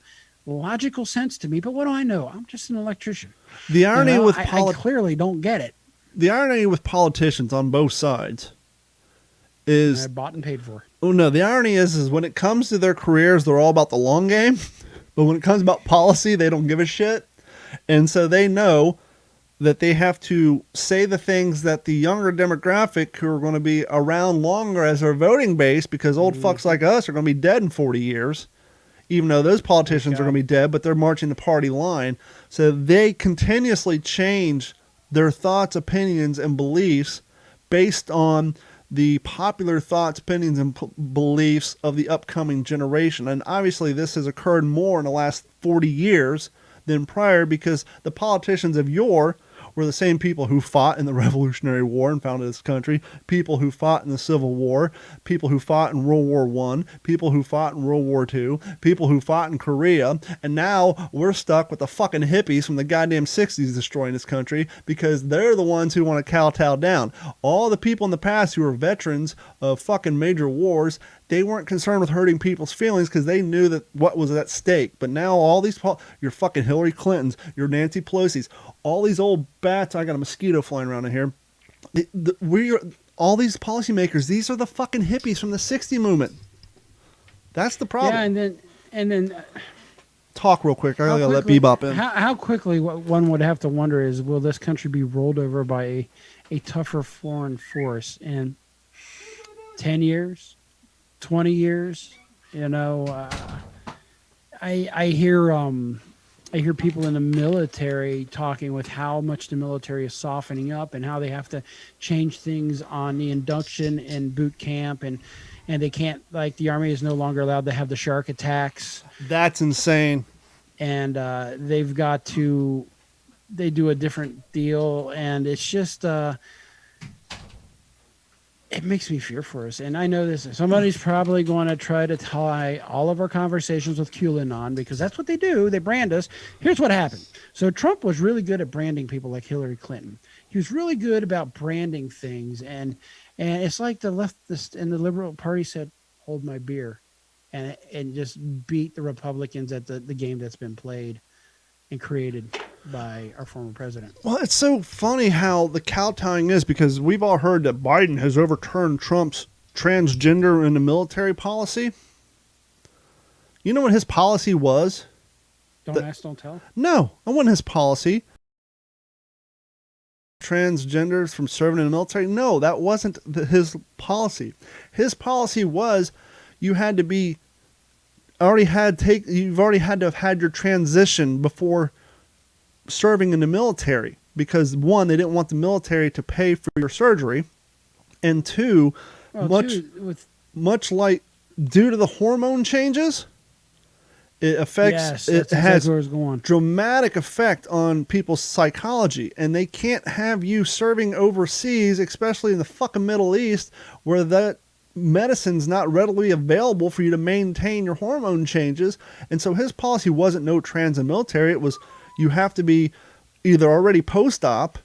Speaker 1: logical sense to me. But what do I know? I'm just an electrician.
Speaker 3: The irony with
Speaker 1: I clearly don't get it.
Speaker 3: the irony with politicians on both sides is
Speaker 1: I bought and paid for.
Speaker 3: oh no, the irony is when it comes to their careers, they're all about the long game. But when it comes about policy, they don't give a shit. And so they know that they have to say the things that the younger demographic, who are going to be around longer as their voting base, because old fucks like us are going to be dead in 40 years, even though those politicians are going to be dead, but they're marching the party line. So they continuously change their thoughts, opinions, and beliefs based on the popular thoughts, opinions, and beliefs of the upcoming generation. And obviously this has occurred more in the last 40 years than prior, because the politicians of yore were the same people who fought in the Revolutionary War and founded this country, people who fought in the Civil War, people who fought in World War I, people who fought in World War II, people who fought in Korea, and now we're stuck with the fucking hippies from the goddamn 60s destroying this country, because they're the ones who want to kowtow down. All the people in the past who were veterans of fucking major wars, they weren't concerned with hurting people's feelings because they knew that what was at stake. But now all these, your fucking Hillary Clintons, your Nancy Pelosi's, all these old bats, I got a mosquito flying around in here. All these policymakers, these are the fucking hippies from the 60 movement. That's the problem.
Speaker 1: Yeah, and then
Speaker 3: talk real quick. I gotta let Bebop in.
Speaker 1: How quickly, what one would have to wonder is, will this country be rolled over by a tougher foreign force in 10 years? 20 years, I hear I hear people in the military talking with how much the military is softening up and how they have to change things on the induction and boot camp, and they can't, like, the Army is no longer allowed to have the shark attacks,
Speaker 3: That's insane.
Speaker 1: and they've got to they do a different deal, and it's just it makes me fear for us. And I know this. Somebody's probably going to try to tie all of our conversations with QAnon because that's what they do. They brand us. Here's what happened. So Trump was really good at branding people like Hillary Clinton. He was really good about branding things. And it's like the leftist and the Liberal Party said, hold my beer, and just beat the Republicans at the game that's been played and created by our former president.
Speaker 3: Well, it's so funny how the kowtowing is because we've all heard that Biden has overturned Trump's transgender in the military policy. You know what his policy was?
Speaker 1: Don't ask, don't tell.
Speaker 3: No, that wasn't his policy. Transgenders from serving in the military? No, that wasn't his policy. His policy was you had to be you've already had to have had your transition before serving in the military because one, they didn't want the military to pay for your surgery, and two, much like due to the hormone changes, it affects it has dramatic effect on people's psychology, and they can't have you serving overseas, especially in the fucking Middle East, where that medicine's not readily available for you to maintain your hormone changes. And so his policy wasn't no trans and military. It was you have to be either already post-op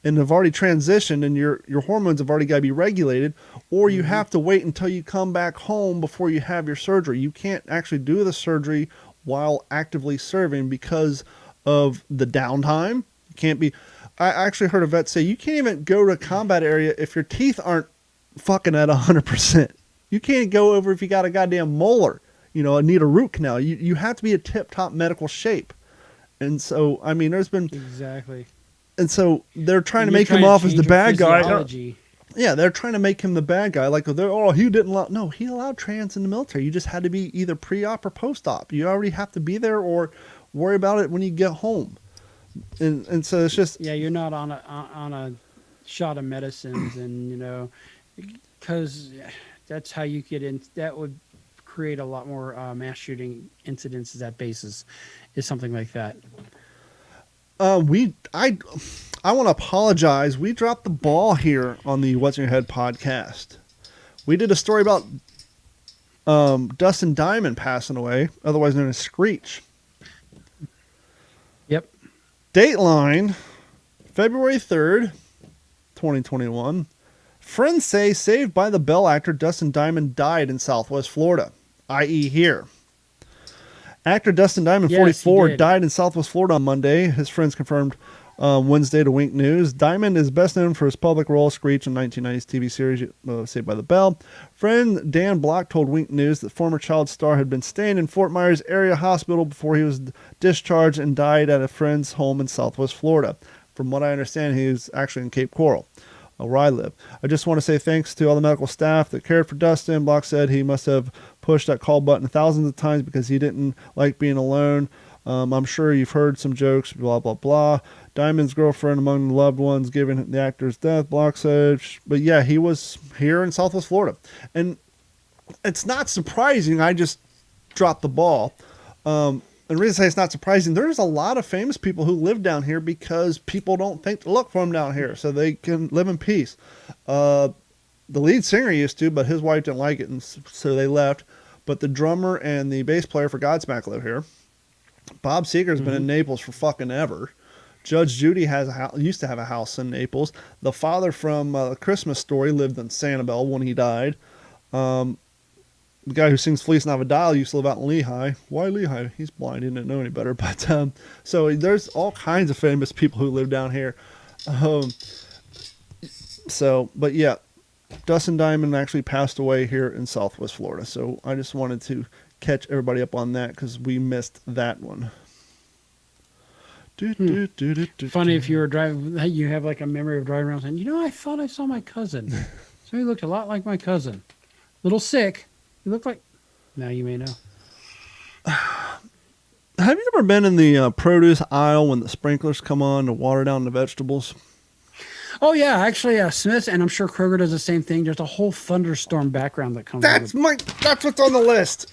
Speaker 3: and have already transitioned and your hormones have already got to be regulated, or you have to wait until you come back home before you have your surgery. You can't actually do the surgery while actively serving because of the downtime. You can't be. I actually heard a vet say you can't even go to a combat area if your teeth aren't fucking at 100%. You can't go over if you got a goddamn molar, need a root canal. You have to be a tip-top medical shape. And so, I mean, there's been
Speaker 1: exactly.
Speaker 3: And so they're trying to make him off as the bad guy.
Speaker 1: Physiology.
Speaker 3: Yeah, they're trying to make him the bad guy. Like, he didn't allow. No, he allowed trans in the military. You just had to be either pre-op or post-op. You already have to be there or worry about it when you get home. And so it's just.
Speaker 1: Yeah, you're not on a shot of medicines, and because that's how you get in. That would create a lot more mass shooting incidences at bases, is something like that.
Speaker 3: I want to apologize. We dropped the ball here on the What's in Your Head podcast. We did a story about Dustin Diamond passing away, otherwise known as Screech.
Speaker 1: Yep.
Speaker 3: Dateline, February 3rd, 2021. Friends say Saved by the Bell actor Dustin Diamond died in Southwest Florida, i.e. here. Actor Dustin Diamond, 44, died in Southwest Florida on Monday. His friends confirmed Wednesday to Wink News. Diamond is best known for his public role Screech in 1990's TV series Saved by the Bell. Friend Dan Block told Wink News that former child star had been staying in Fort Myers area hospital before he was discharged and died at a friend's home in Southwest Florida. From what I understand, he is actually in Cape Coral, where I live. I just want to say thanks to all the medical staff that cared for Dustin. Block said he must have pushed that call button thousands of times because he didn't like being alone. I'm sure you've heard some jokes, blah, blah, blah. Diamond's girlfriend among the loved ones given the actor's death, Block said. But yeah, he was here in Southwest Florida. And it's not surprising. I just dropped the ball. And the reason I say it's not surprising, there's a lot of famous people who live down here because people don't think to look for them down here so they can live in peace. The lead singer used to, but his wife didn't like it, and so they left. But the drummer and the bass player for Godsmack live here. Bob Seger's been in Naples for fucking ever. Judge Judy used to have a house in Naples. The father from A Christmas Story lived in Sanibel when he died. The guy who sings Feliz Navidad used to live out in Lehigh. Why Lehigh? He's blind. He didn't know any better. But so there's all kinds of famous people who live down here. But yeah, Dustin Diamond actually passed away here in Southwest Florida. So I just wanted to catch everybody up on that because we missed that one.
Speaker 1: Funny if you were driving, you have like a memory of driving around saying, I thought I saw my cousin. So he looked a lot like my cousin. Little sick. He looked like. Now you may know.
Speaker 3: Have you ever been in the produce aisle when the sprinklers come on to water down the vegetables?
Speaker 1: Oh yeah, actually, Smith's, and I'm sure Kroger does the same thing. There's a whole thunderstorm background that comes.
Speaker 3: That's what's on the list.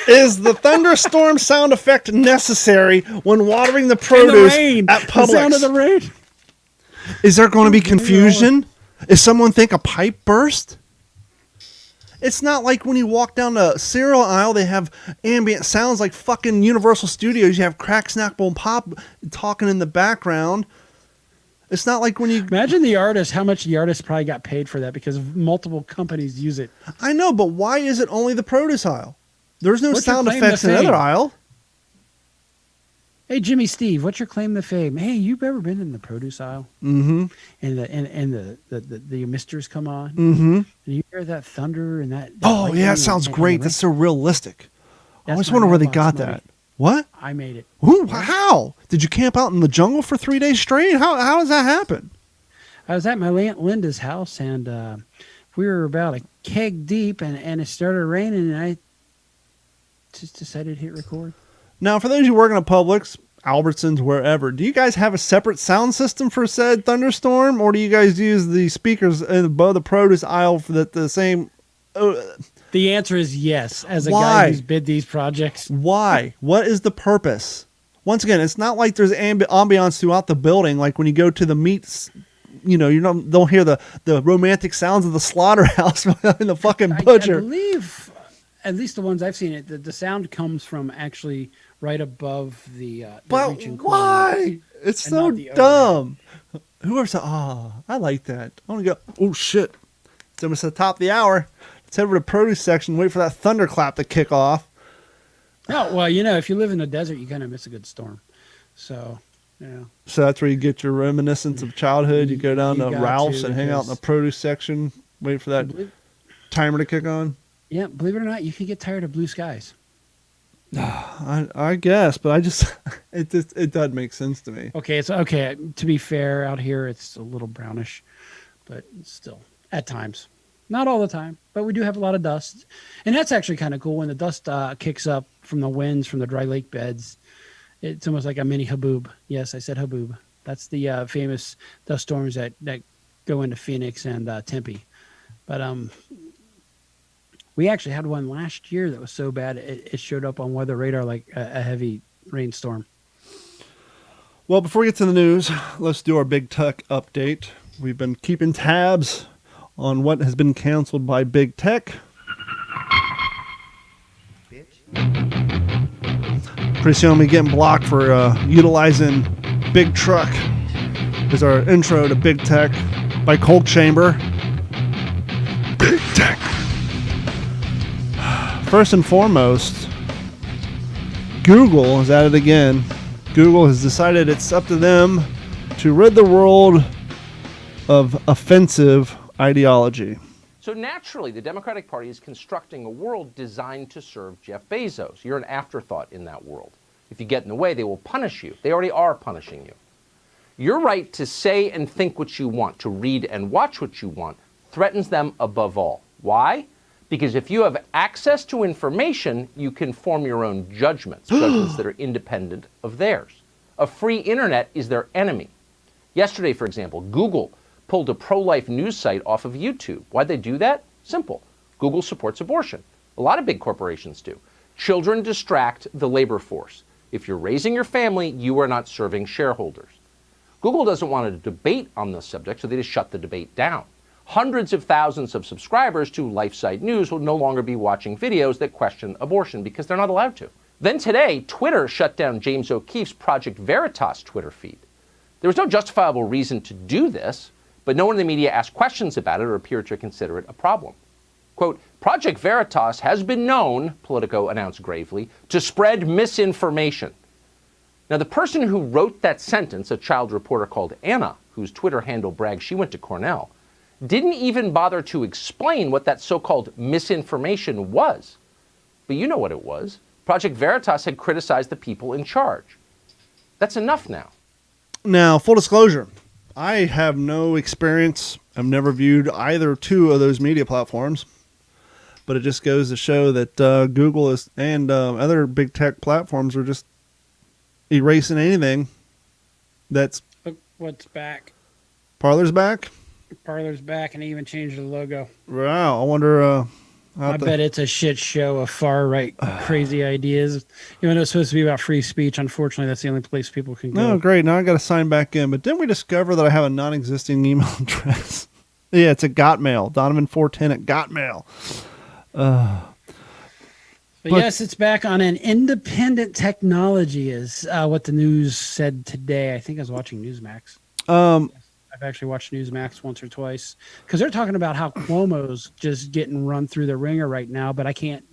Speaker 3: Is the thunderstorm sound effect necessary when watering the produce at Publix?
Speaker 1: The sound of the rain.
Speaker 3: Is there going to be confusion? Is someone think a pipe burst? It's not like when you walk down the cereal aisle, they have ambient sounds like fucking Universal Studios. You have Crack, Snack, Bowl, and Pop talking in the background. It's not like when you...
Speaker 1: Imagine the artist, how much the artist probably got paid for that because multiple companies use it.
Speaker 3: I know, but why is it only the produce aisle? There's no
Speaker 1: What's your
Speaker 3: sound
Speaker 1: claim to
Speaker 3: effects in the
Speaker 1: fame?
Speaker 3: other aisle.
Speaker 1: Hey, Jimmy Steve, what's your claim to fame? Hey, you've ever been in the produce aisle?
Speaker 3: Mm-hmm.
Speaker 1: And the misters come on?
Speaker 3: Mm-hmm.
Speaker 1: And you hear that thunder and that
Speaker 3: Oh,
Speaker 1: lightning
Speaker 3: yeah, it sounds
Speaker 1: and
Speaker 3: great.
Speaker 1: the rain?
Speaker 3: That's so realistic. I
Speaker 1: That's
Speaker 3: always
Speaker 1: my
Speaker 3: wonder where they
Speaker 1: mailbox
Speaker 3: got
Speaker 1: money.
Speaker 3: that. What?
Speaker 1: I made it.
Speaker 3: Ooh, how? Did you camp out in the jungle for 3 days straight? How does that happen?
Speaker 1: I was at my Aunt Linda's house, and we were about a keg deep, and it started raining, and I just decided to hit record.
Speaker 3: Now, for those of you working at Publix, Albertsons, wherever, do you guys have a separate sound system for said thunderstorm, or do you guys use the speakers above the produce aisle for the same...
Speaker 1: The answer is yes, as a
Speaker 3: Why?
Speaker 1: guy who's bid these projects.
Speaker 3: Why? What is the purpose? Once again, it's not like there's ambiance throughout the building, like when you go to the meats... You know, don't hear the romantic sounds of the slaughterhouse and the fucking butcher.
Speaker 1: I believe, at least the ones I've seen, the sound comes from actually right above the
Speaker 3: But
Speaker 1: reaching corner.
Speaker 3: why? It's
Speaker 1: and
Speaker 3: so
Speaker 1: not the
Speaker 3: dumb. Whoever said, I like that. I want to go, oh shit. It's almost the top of the hour. Let's head over to the produce section, wait for that thunderclap to kick off.
Speaker 1: Oh, well, if you live in the desert, you kind of miss a good storm. So, yeah.
Speaker 3: So that's where you get your reminiscence of childhood. You go down
Speaker 1: You
Speaker 3: to
Speaker 1: got
Speaker 3: Ralph's
Speaker 1: to,
Speaker 3: and hang out in the
Speaker 1: because-
Speaker 3: produce section, wait for that timer to kick on.
Speaker 1: Yeah, believe it or not, you can get tired of blue skies.
Speaker 3: I guess, but it doesn't make sense to me.
Speaker 1: Okay, it's okay. To be fair, out here it's a little brownish, but still, at times. Not all the time, but we do have a lot of dust. And that's actually kind of cool when the dust kicks up from the winds, from the dry lake beds. It's almost like a mini haboob. Yes, I said haboob. That's the famous dust storms that go into Phoenix and Tempe. But we actually had one last year that was so bad it showed up on weather radar like a heavy rainstorm.
Speaker 3: Well, before we get to the news, let's do our big tech update. We've been keeping tabs on what has been canceled by big tech. Pretty soon I'll be getting blocked for utilizing Big Truck as our intro to Big Tech by Cold Chamber. Big Tech. First and foremost, Google is at it again. Google has decided it's up to them to rid the world of offensive ideology.
Speaker 7: So naturally, the Democratic Party is constructing a world designed to serve Jeff Bezos. You're an afterthought in that world. If you get in the way, they will punish you. They already are punishing you. Your right to say and think what you want, to read and watch what you want, threatens them above all. Why? Because if you have access to information, you can form your own judgments, judgments that are independent of theirs. A free internet is their enemy. Yesterday, for example, Google pulled a pro-life news site off of YouTube. Why'd they do that? Simple. Google supports abortion. A lot of big corporations do. Children distract the labor force. If you're raising your family, you are not serving shareholders. Google doesn't want to debate on this subject, so they just shut the debate down. Hundreds of thousands of subscribers to LifeSite News will no longer be watching videos that question abortion because they're not allowed to. Then today, Twitter shut down James O'Keefe's Project Veritas Twitter feed. There was no justifiable reason to do this, but no one in the media asked questions about it or appeared to consider it a problem. Quote, Project Veritas has been known, Politico announced gravely, to spread misinformation. Now, the person who wrote that sentence, a child reporter called Anna, whose Twitter handle brags she went to Cornell, didn't even bother to explain what that so-called misinformation was. But you know what it was. Project Veritas had criticized the people in charge. That's enough now.
Speaker 3: Now, full disclosure, I have no experience. I've never viewed either two of those media platforms. But it just goes to show that Google is and other big tech platforms are just erasing anything that's
Speaker 1: Look what's back.
Speaker 3: Parler's back.
Speaker 1: Parler's back, and they even changed the logo.
Speaker 3: Wow, I wonder.
Speaker 1: I bet it's a shit show of far right crazy ideas. Even though it's supposed to be about free speech, unfortunately, that's the only place people can go.
Speaker 3: Oh, great! Now I got to sign back in. But didn't we discover that I have a non-existing email address? Yeah, it's at Gotmail. Donovan410 at Gotmail.
Speaker 1: But yes, it's back on an independent technology, is what the news said today. I think I was watching Newsmax. I've actually watched Newsmax once or twice because they're talking about how Cuomo's just getting run through the ringer right now. But I can't.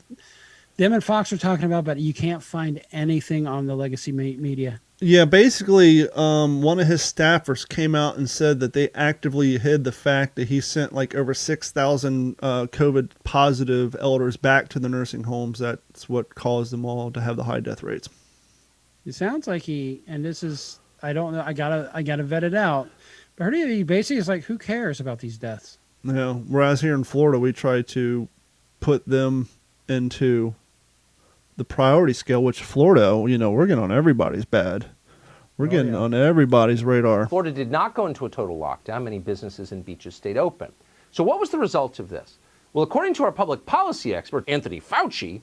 Speaker 1: Them and Fox are talking about, but you can't find anything on the legacy media.
Speaker 3: Yeah, basically, one of his staffers came out and said that they actively hid the fact that he sent like over 6,000 COVID positive elders back to the nursing homes. That's what caused them all to have the high death rates.
Speaker 1: It sounds like and this is, I don't know, I gotta vet it out. But I heard he basically is like, who cares about these deaths?
Speaker 3: You know, whereas here in Florida, we try to put them into the priority scale, which Florida, you know, we're getting on everybody's bad. We're getting on everybody's radar.
Speaker 7: Florida did not go into a total lockdown. Many businesses and beaches stayed open. So what was the result of this? Well, according to our public policy expert, Anthony Fauci,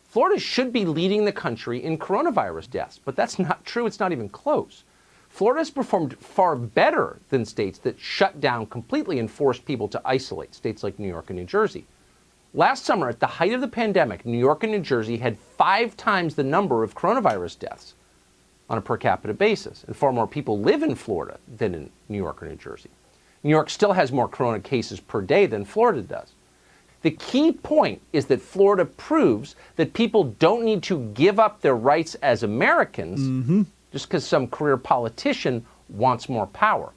Speaker 7: Florida should be leading the country in coronavirus deaths. But that's not true. It's not even close. Florida has performed far better than states that shut down completely and forced people to isolate, states like New York and New Jersey. Last summer, at the height of the pandemic, New York and New Jersey had 5 times the number of coronavirus deaths on a per capita basis, and far more people live in Florida than in New York or New Jersey. New York still has more corona cases per day than Florida does. The key point is that Florida proves that people don't need to give up their rights as Americans just because some career politician wants more power.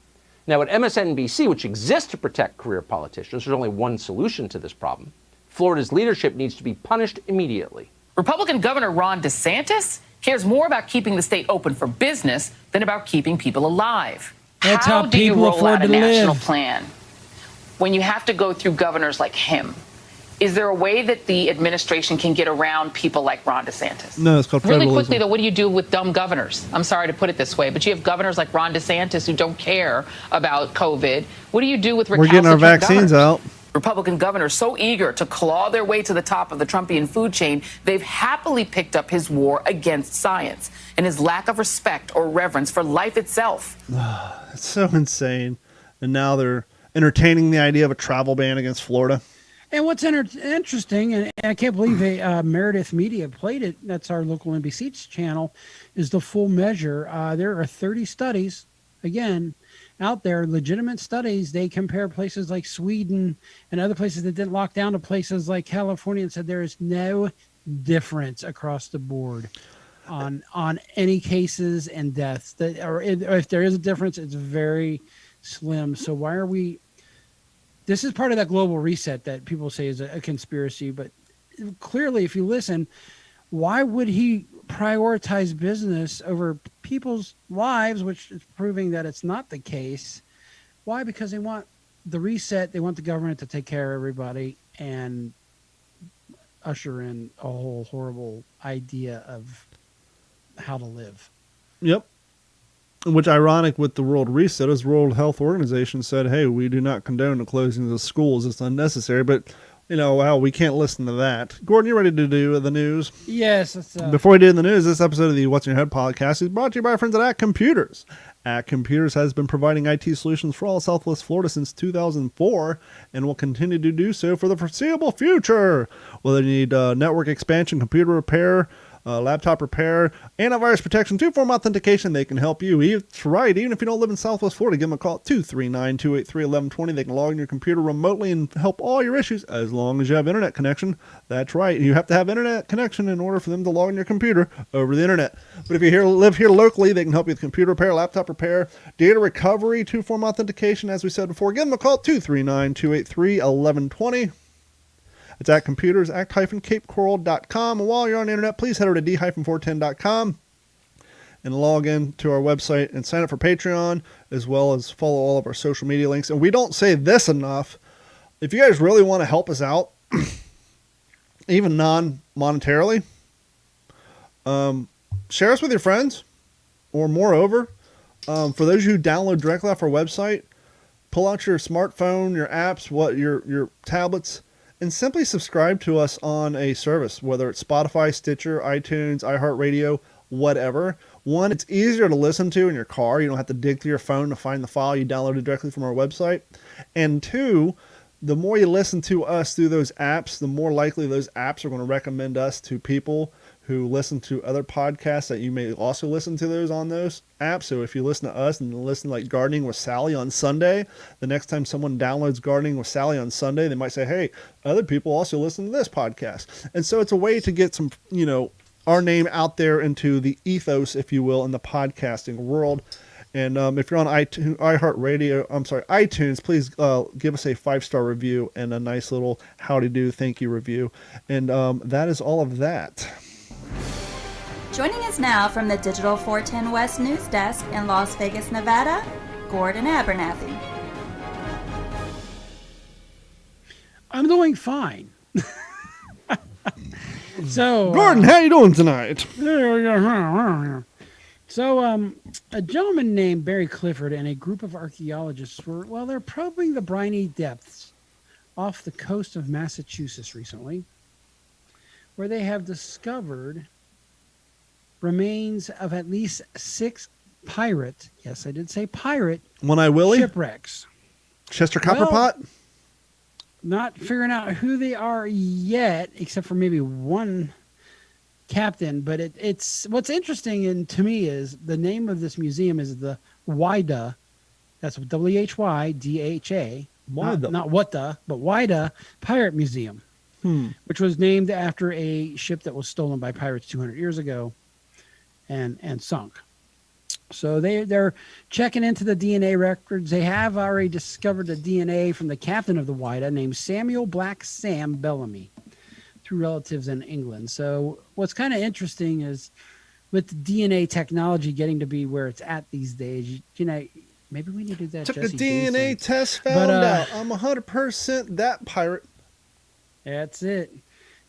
Speaker 7: Now, at MSNBC, which exists to protect career politicians, there's only one solution to this problem. Florida's leadership needs to be punished immediately.
Speaker 8: Republican Governor Ron DeSantis cares more about keeping the state open for business than about keeping people alive.
Speaker 1: That's
Speaker 8: how do you
Speaker 1: people
Speaker 8: roll
Speaker 1: afford
Speaker 8: out a
Speaker 1: to
Speaker 8: national
Speaker 1: live.
Speaker 8: plan when you have to go through governors like him? Is there a way that the administration can get around people like Ron DeSantis?
Speaker 3: No, it's called
Speaker 8: Really
Speaker 3: federalism.
Speaker 8: quickly, though, what do you do with dumb governors? I'm sorry to put it this way, but you have governors like Ron DeSantis who don't care about COVID. What do you do with
Speaker 3: We're getting our
Speaker 8: recalcitrant
Speaker 3: vaccines
Speaker 8: governors?
Speaker 3: out.
Speaker 8: Republican governors so eager to claw their way to the top of the Trumpian food chain, they've happily picked up his war against science and his lack of respect or reverence for life itself.
Speaker 3: It's so insane. And now they're entertaining the idea of a travel ban against Florida.
Speaker 1: And what's interesting, and I can't believe Meredith Media played it, that's our local NBC channel, is the full measure. There are 30 studies, again, out there, legitimate studies. They compare places like Sweden and other places that didn't lock down to places like California and said there is no difference across the board on any cases and deaths. Or if there is a difference, it's very slim. So why are we... This is part of that global reset that people say is a conspiracy, but clearly, if you listen, why would he prioritize business over people's lives, which is proving that it's not the case? Why? Because they want the reset. They want the government to take care of everybody and usher in a whole horrible idea of how to live.
Speaker 3: Yep. Which, ironic with the World Reset, as World Health Organization said, hey, we do not condone the closing of schools. It's unnecessary. But, you know, wow, we can't listen to that. Gordon, you ready to do the news?
Speaker 1: Yes.
Speaker 3: Before we do the news, this episode of the What's in Your Head podcast is brought to you by our friends at Computers. Computers has been providing IT solutions for all Southwest Florida since 2004 and will continue to do so for the foreseeable future. Whether you need network expansion, computer repair, laptop repair, antivirus protection, 2-form authentication, they can help you. That's right. Even if you don't live in Southwest Florida, give them a call at 239-283-1120. They can log in your computer remotely and help all your issues as long as you have internet connection. That's right. You have to have internet connection in order for them to log in your computer over the internet. But if you live here locally, they can help you with computer repair, laptop repair, data recovery, 2-form authentication. As we said before, give them a call at 239-283-1120. It's at Computers, act-capecoral.com. And while you're on the internet, please head over to d-410.com and log in to our website and sign up for Patreon, as well as follow all of our social media links. And we don't say this enough. If you guys really want to help us out, even non-monetarily. Share us with your friends, or moreover, for those of you who download directly off our website, pull out your smartphone, your apps, your tablets, and simply subscribe to us on a service, whether it's Spotify, Stitcher, iTunes, iHeartRadio, whatever. One, it's easier to listen to in your car. You don't have to dig through your phone to find the file. You download it directly from our website. And two, the more you listen to us through those apps, the more likely those apps are going to recommend us to people who listen to other podcasts that you may also listen to those on those apps. So if you listen to us and listen to like Gardening with Sally on Sunday, the next time someone downloads Gardening with Sally on Sunday, they might say, hey, other people also listen to this podcast. And so it's a way to get some, our name out there into the ethos, if you will, in the podcasting world. And if you're on iTunes, please give us a 5-star review and a nice little howdy do thank you review. And that is all of that.
Speaker 2: Joining us now from the Digital 410 West News Desk in Las Vegas, Nevada, Gordon Abernathy.
Speaker 1: I'm doing fine. So,
Speaker 3: Gordon, how you doing tonight?
Speaker 1: So, a gentleman named Barry Clifford and a group of archaeologists they're probing the briny depths off the coast of Massachusetts recently, where they have discovered remains of at least 6 pirate, yes, I did say pirate,
Speaker 3: One-Eye Willie?
Speaker 1: shipwrecks.
Speaker 3: Chester Copperpot?
Speaker 1: Not figuring out who they are yet, except for maybe one captain. But it's what's interesting and to me is the name of this museum is the Whydah. That's WHYDHA. Not Whydah, but Whydah Pirate Museum, which was named after a ship that was stolen by pirates 200 years ago and sunk. So they're checking into the DNA records. They have already discovered the DNA from the captain of the Whydah named Samuel Black Sam Bellamy through relatives in England. So what's kind of interesting is with the DNA technology getting to be where it's at these days, maybe we need to do that.
Speaker 3: Took
Speaker 1: Jesse
Speaker 3: a
Speaker 1: James
Speaker 3: DNA
Speaker 1: thing.
Speaker 3: test, found out I'm 100% that pirate.
Speaker 1: That's it.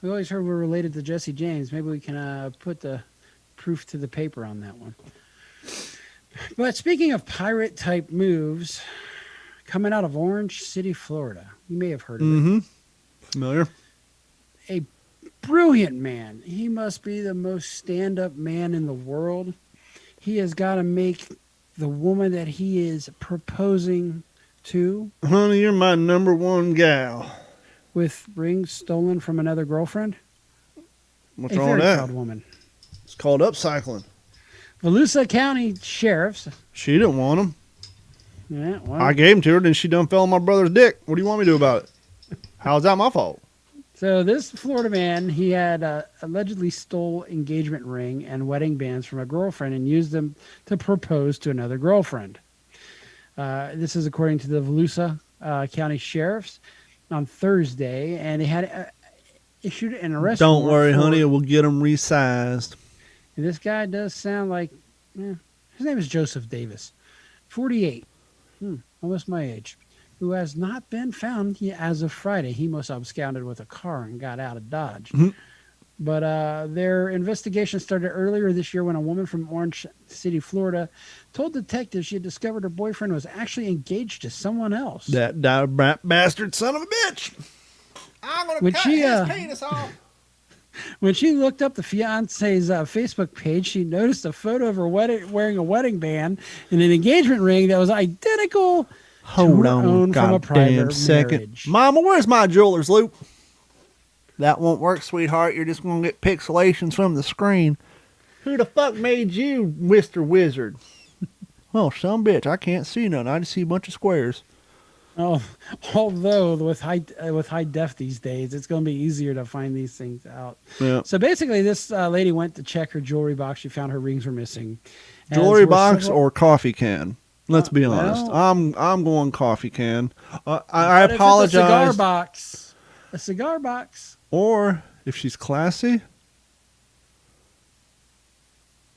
Speaker 1: We always heard we're related to Jesse James. Maybe we can put the proof to the paper on that one. But speaking of pirate-type moves, coming out of Orange City, Florida, you may have heard of it.
Speaker 3: Familiar.
Speaker 1: A brilliant man. He must be the most stand-up man in the world. He has got to make the woman that he is proposing to,
Speaker 3: Honey, you're my number one gal.
Speaker 1: with rings stolen from another girlfriend.
Speaker 3: What's
Speaker 1: A
Speaker 3: wrong
Speaker 1: very
Speaker 3: with that?
Speaker 1: proud woman.
Speaker 3: It's called upcycling.
Speaker 1: Volusia County Sheriffs.
Speaker 3: She didn't want them.
Speaker 1: Yeah, well,
Speaker 3: I gave them to her, then she done fell on my brother's dick. What do you want me to do about it? How's that my fault?
Speaker 1: so this Florida man, he had allegedly stole engagement ring and wedding bands from a girlfriend and used them to propose to another girlfriend. This is according to the Volusia County Sheriffs on Thursday, and they had issued an arrest.
Speaker 3: Don't worry,
Speaker 1: warrant for-
Speaker 3: honey. We'll get them resized.
Speaker 1: And this guy does sound like, his name is Joseph Davis, 48, almost my age, who has not been found as of Friday. He must have absconded with a car and got out of Dodge. But their investigation started earlier this year when a woman from Orange City, Florida, told detectives she had discovered her boyfriend was actually engaged to someone else.
Speaker 3: That bastard son of a bitch. I'm going
Speaker 1: When
Speaker 3: to cut
Speaker 1: she,
Speaker 3: his penis off.
Speaker 1: When she looked up the fiance's Facebook page, she noticed a photo of her wearing a wedding band and an engagement ring that was identical
Speaker 3: Hold
Speaker 1: her
Speaker 3: on,
Speaker 1: own from a
Speaker 3: goddamn
Speaker 1: private
Speaker 3: second.
Speaker 1: marriage.
Speaker 3: Mama, where's my jeweler's loop? That won't work, sweetheart. You're just going to get pixelations from the screen. Who the fuck made you, Mr. Wizard? Well, some bitch. I can't see none. I just see a bunch of squares.
Speaker 1: Oh, although with high def these days, it's going to be easier to find these things out.
Speaker 3: Yeah.
Speaker 1: So basically, this lady went to check her jewelry box. She found her rings were missing.
Speaker 3: Jewelry
Speaker 1: As were
Speaker 3: box
Speaker 1: several-
Speaker 3: or coffee can? Let's be
Speaker 1: well-
Speaker 3: honest. I'm going coffee can. I
Speaker 1: But if it's
Speaker 3: apologize.
Speaker 1: A cigar box.
Speaker 3: Or if she's classy,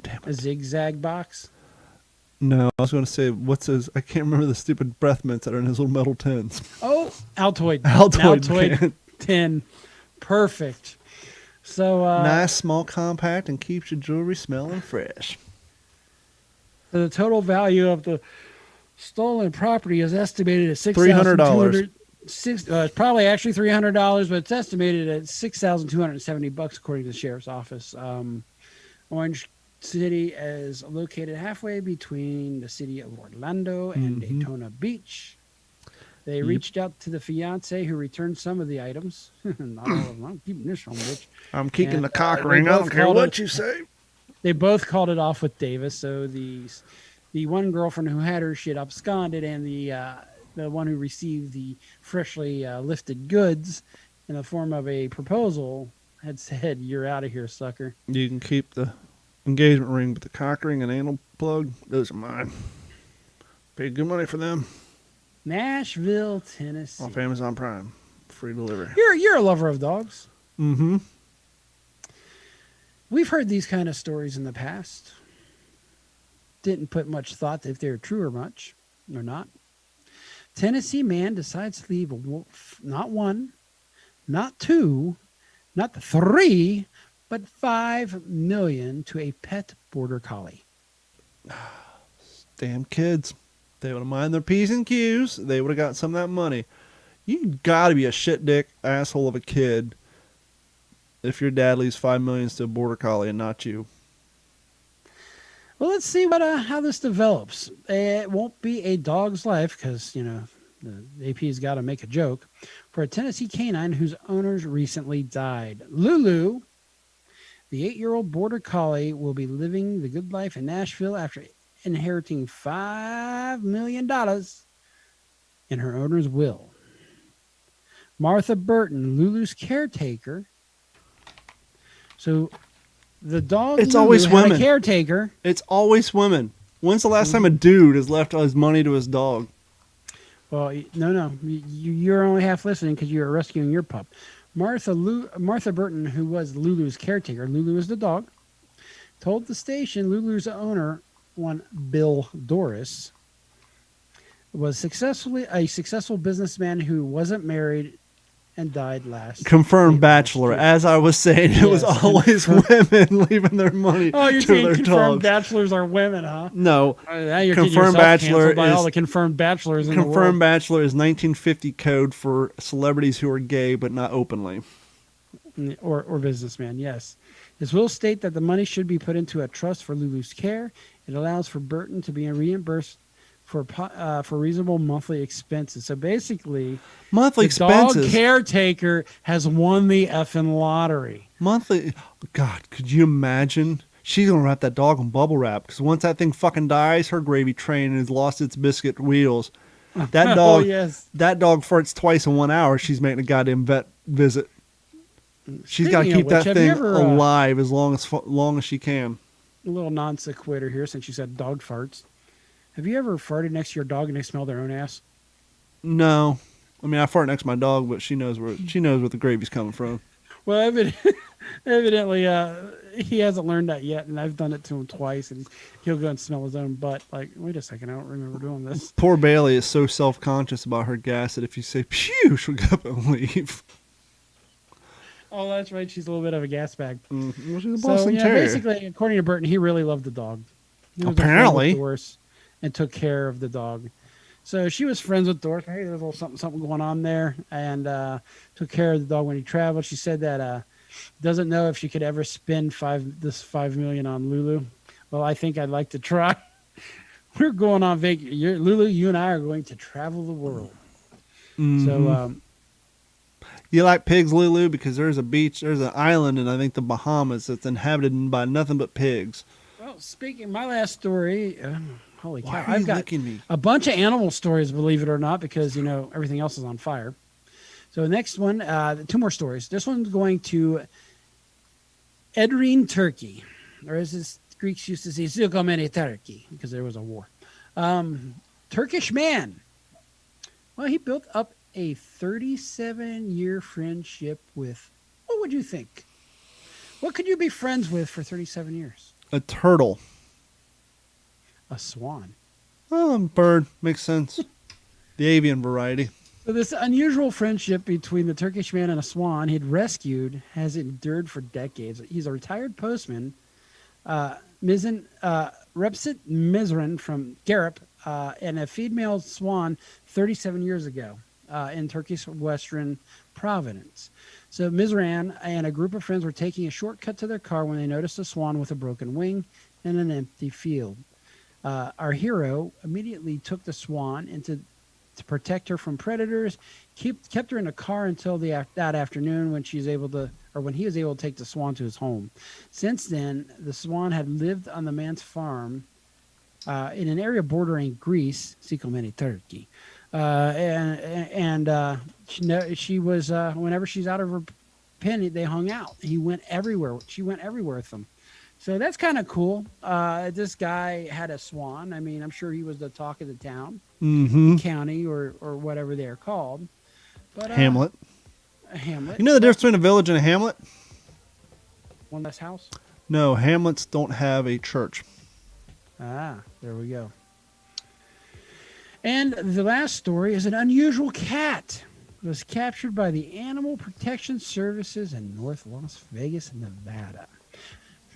Speaker 3: damn
Speaker 1: A
Speaker 3: it.
Speaker 1: zigzag box.
Speaker 3: No, I was going to say what's his? I can't remember the stupid breath mints that are in his little metal tins.
Speaker 1: Oh, Altoid.
Speaker 3: Altoid
Speaker 1: Altoid tin. Perfect. So
Speaker 3: Nice, small, compact, and keeps your jewelry smelling fresh.
Speaker 1: the total value of the stolen property is estimated at
Speaker 3: $300.
Speaker 1: It's probably actually $300, but it's estimated at $6,270 according to the sheriff's office. Orange City is located halfway between the city of Orlando and Daytona Beach. They reached out to the fiance, who returned some of the items. Not all of them. I'm keeping this one, bitch.
Speaker 3: I'm keeping
Speaker 1: And,
Speaker 3: the cock
Speaker 1: they
Speaker 3: ring. I
Speaker 1: both
Speaker 3: don't care
Speaker 1: called
Speaker 3: what
Speaker 1: it-
Speaker 3: you say.
Speaker 1: They both called it off with Davis. So the one girlfriend who had her shit absconded, and the one who received the freshly lifted goods in the form of a proposal had said, "You're out of here, sucker."
Speaker 3: You can keep the engagement ring, but the cock ring and anal plug, those are mine. Paid good money for them
Speaker 1: Nashville, Tennessee.
Speaker 3: off Amazon Prime. Free delivery.
Speaker 1: You're a lover of dogs.
Speaker 3: Mm-hmm.
Speaker 1: We've heard these kind of stories in the past. Didn't put much thought if they're true or not. Tennessee man decides to leave not one, not two, not three, but $5 million to a pet border collie.
Speaker 3: Damn kids. They would have minded their P's and Q's. They would have got some of that money. You gotta be a shit dick asshole of a kid if your dad leaves $5 million to a border collie and not you.
Speaker 1: Well, let's see how this develops. It won't be a dog's life because, the AP's got to make a joke. For a Tennessee canine whose owners recently died. Lulu, the 8-year-old border collie, will be living the good life in Nashville after inheriting $5 million in her owner's will. Martha Burton, Lulu's caretaker. So the dog
Speaker 3: It's
Speaker 1: Lulu
Speaker 3: always
Speaker 1: had
Speaker 3: women.
Speaker 1: a caretaker.
Speaker 3: It's always women. When's the last time a dude has left his money to his dog?
Speaker 1: Well, no. You're only half listening because you were rescuing your pup. Martha Burton, who was Lulu's caretaker, Lulu is the dog, told the station Lulu's owner, one Bill Doris, was a successful businessman who wasn't married and died last.
Speaker 3: Confirmed
Speaker 1: late
Speaker 3: bachelor.
Speaker 1: last year.
Speaker 3: As I was saying, it was
Speaker 1: Yes.
Speaker 3: always women leaving their money
Speaker 1: Oh, you're
Speaker 3: to
Speaker 1: saying
Speaker 3: their
Speaker 1: confirmed
Speaker 3: dogs.
Speaker 1: bachelors are women, huh?
Speaker 3: No.
Speaker 1: Now you're
Speaker 3: Confirmed
Speaker 1: getting yourself
Speaker 3: bachelor
Speaker 1: canceled by
Speaker 3: is-
Speaker 1: all the confirmed bachelors in
Speaker 3: Confirmed
Speaker 1: the world.
Speaker 3: bachelor is 1950 code for celebrities who are gay but not openly.
Speaker 1: Or businessman, yes. His will state that the money should be put into a trust for Lulu's care. It allows for Burton to be reimbursed for reasonable monthly expenses. So basically,
Speaker 3: Monthly
Speaker 1: the
Speaker 3: expenses.
Speaker 1: dog caretaker has won the effing lottery.
Speaker 3: Monthly. God, could you imagine? She's gonna wrap that dog in bubble wrap because once that thing fucking dies, her gravy train has lost its biscuit wheels. That
Speaker 1: Oh,
Speaker 3: dog.
Speaker 1: yes.
Speaker 3: That dog farts twice in 1 hour. She's making a goddamn vet visit. She's got to
Speaker 1: Speaking of
Speaker 3: keep that
Speaker 1: which, have you
Speaker 3: thing
Speaker 1: ever,
Speaker 3: alive as long as she can.
Speaker 1: A little non sequitur here since you said dog farts. Have you ever farted next to your dog and they smell their own ass?
Speaker 3: No, I mean I fart next to my dog, but she knows where the gravy's coming from.
Speaker 1: Well, evidently, he hasn't learned that yet, and I've done it to him twice, and he'll go and smell his own butt. Like, wait a second, I don't remember doing this.
Speaker 3: Poor Bailey is so self-conscious about her gas that if you say "pew," she'll get up and leave.
Speaker 1: Oh, that's right. She's a little bit of a gas bag.
Speaker 3: Well, she's a
Speaker 1: So,
Speaker 3: Boston
Speaker 1: yeah,
Speaker 3: Terrier.
Speaker 1: basically, according to Burton, he really loved the dog. He was a friend with
Speaker 3: Apparently.
Speaker 1: Doris and took care of the dog. So she was friends with Doris. Hey, there's a little something going on there, and took care of the dog when he traveled. She said that doesn't know if she could ever spend $5 million on Lulu. Well, I think I'd like to try. We're going on vacation. Lulu, you and I are going to travel the world.
Speaker 3: Mhm.
Speaker 1: So
Speaker 3: You like pigs, Lulu? Because there's an island in I think the Bahamas that's inhabited by nothing but pigs.
Speaker 1: well, speaking my last story, holy
Speaker 3: Why
Speaker 1: cow,
Speaker 3: are
Speaker 1: I've
Speaker 3: you
Speaker 1: got
Speaker 3: licking me?
Speaker 1: a bunch of animal stories, believe it or not, because everything else is on fire. So the next one, 2 more stories. This one's going to Edirne, Turkey, or as the Greeks used to say, Zilgamene Turkey, because there was a war. Turkish man. Well, he built up a 37-year friendship with, what would you think? What could you be friends with for 37 years?
Speaker 3: A turtle.
Speaker 1: A swan.
Speaker 3: Oh, bird makes sense. The avian variety.
Speaker 1: So this unusual friendship between the Turkish man and a swan he'd rescued has endured for decades. He's a retired postman, Repsit Mizran from Garip, and a female swan 37 years ago in Turkey's western province. So Mizran and a group of friends were taking a shortcut to their car when they noticed a swan with a broken wing in an empty field. Our hero immediately took the swan to protect her from predators, kept her in a car until that afternoon when he was able to take the swan to his home. Since then, the swan had lived on the man's farm in an area bordering Greece, Sikomeni, Turkey. She was whenever she's out of her pen, they hung out. He went everywhere. She went everywhere with them. So that's kind of cool. This guy had a swan. I mean, I'm sure he was the talk of the town, county, or whatever they're called. But
Speaker 3: Hamlet.
Speaker 1: Hamlet.
Speaker 3: You know the difference between a village and a hamlet?
Speaker 1: One less house?
Speaker 3: No, hamlets don't have a church.
Speaker 1: Ah, there we go. And the last story is an unusual cat. It was captured by the Animal Protection Services in North Las Vegas, Nevada.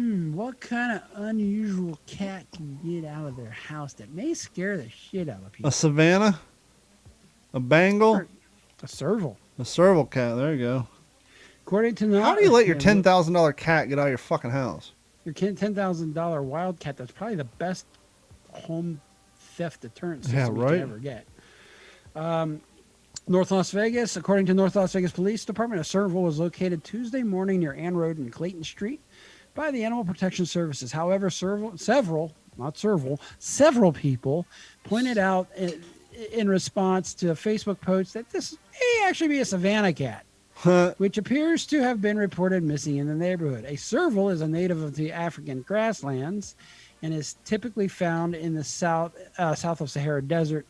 Speaker 1: What kind of unusual cat can get out of their house that may scare the shit out of people?
Speaker 3: A Savannah? A Bengal?
Speaker 1: A serval.
Speaker 3: A serval cat. There you go.
Speaker 1: According to
Speaker 3: How do you let your $10,000 cat get out of your fucking house?
Speaker 1: Your $10,000 wildcat, that's probably the best home theft deterrent system you can ever get. North Las Vegas, according to North Las Vegas Police Department, a serval was located Tuesday morning near Ann Road and Clayton Street by the Animal Protection Services. However, several people pointed out in response to a Facebook post that this may actually be a Savannah cat, which appears to have been reported missing in the neighborhood. A serval is a native of the African grasslands and is typically found in the south of Sahara Desert.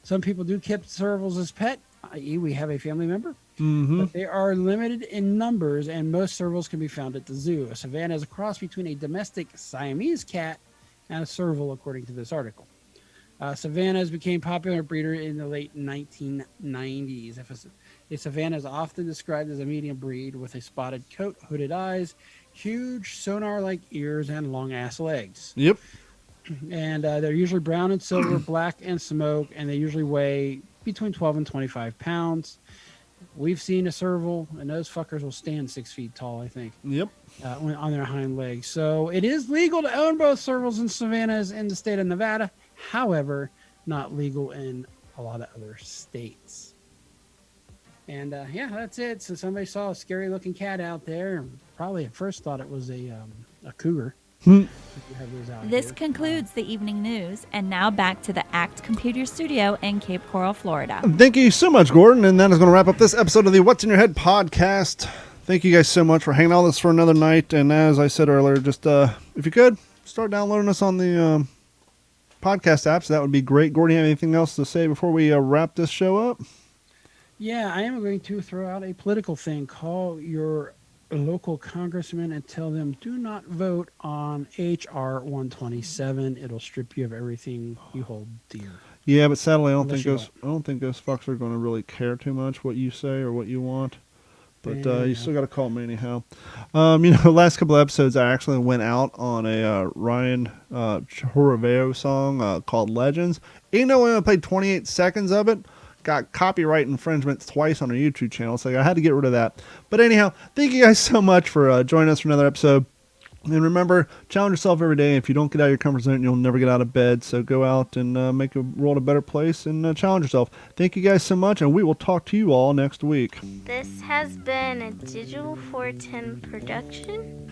Speaker 1: Some people do keep servals as pet, i.e. we have a family member. But they are limited in numbers, and most servals can be found at the zoo. A Savannah is a cross between a domestic Siamese cat and a serval, according to this article. Savannahs became popular breeder in the late 1990s. A Savannah is often described as a medium breed with a spotted coat, hooded eyes, huge sonar-like ears, and long-ass legs.
Speaker 3: Yep.
Speaker 1: And they're usually brown and silver, black and smoke, and they usually weigh between 12 and 25 pounds. We've seen a serval, and those fuckers will stand 6 feet tall, I think.
Speaker 3: Yep.
Speaker 1: On their hind legs. So it is legal to own both servals and Savannahs in the state of Nevada. However, not legal in a lot of other states. And that's it. So somebody saw a scary looking cat out there, and probably at first thought it was a cougar.
Speaker 2: This concludes the evening news, and now back to the ACT Computer Studio in Cape Coral, Florida.
Speaker 3: Thank you so much, Gordon, and that is going to wrap up this episode of the What's in Your Head podcast. Thank you guys so much for hanging out with us for another night, and as I said earlier, just if you could, start downloading us on the podcast apps. That would be great. Gordon, you have anything else to say before we wrap this show up?
Speaker 1: Yeah, I am going to throw out a political thing. Call your local congressman and tell them do not vote on HR 127. It'll strip you of everything you hold dear. Yeah,
Speaker 3: but sadly, I don't think those fucks are going to really care too much what you say or what you want. But you still got to call them anyhow. The last couple of episodes I actually went out on a Ryan Horoveo song called Legends. Even though I only played 28 seconds of it, got copyright infringements twice on our YouTube channel, so I had to get rid of that. But anyhow, thank you guys so much for joining us for another episode. And remember, challenge yourself every day. If you don't get out of your comfort zone, you'll never get out of bed. So go out and make the world a better place and challenge yourself. Thank you guys so much, and we will talk to you all next week.
Speaker 9: This has been a Digital 410 production.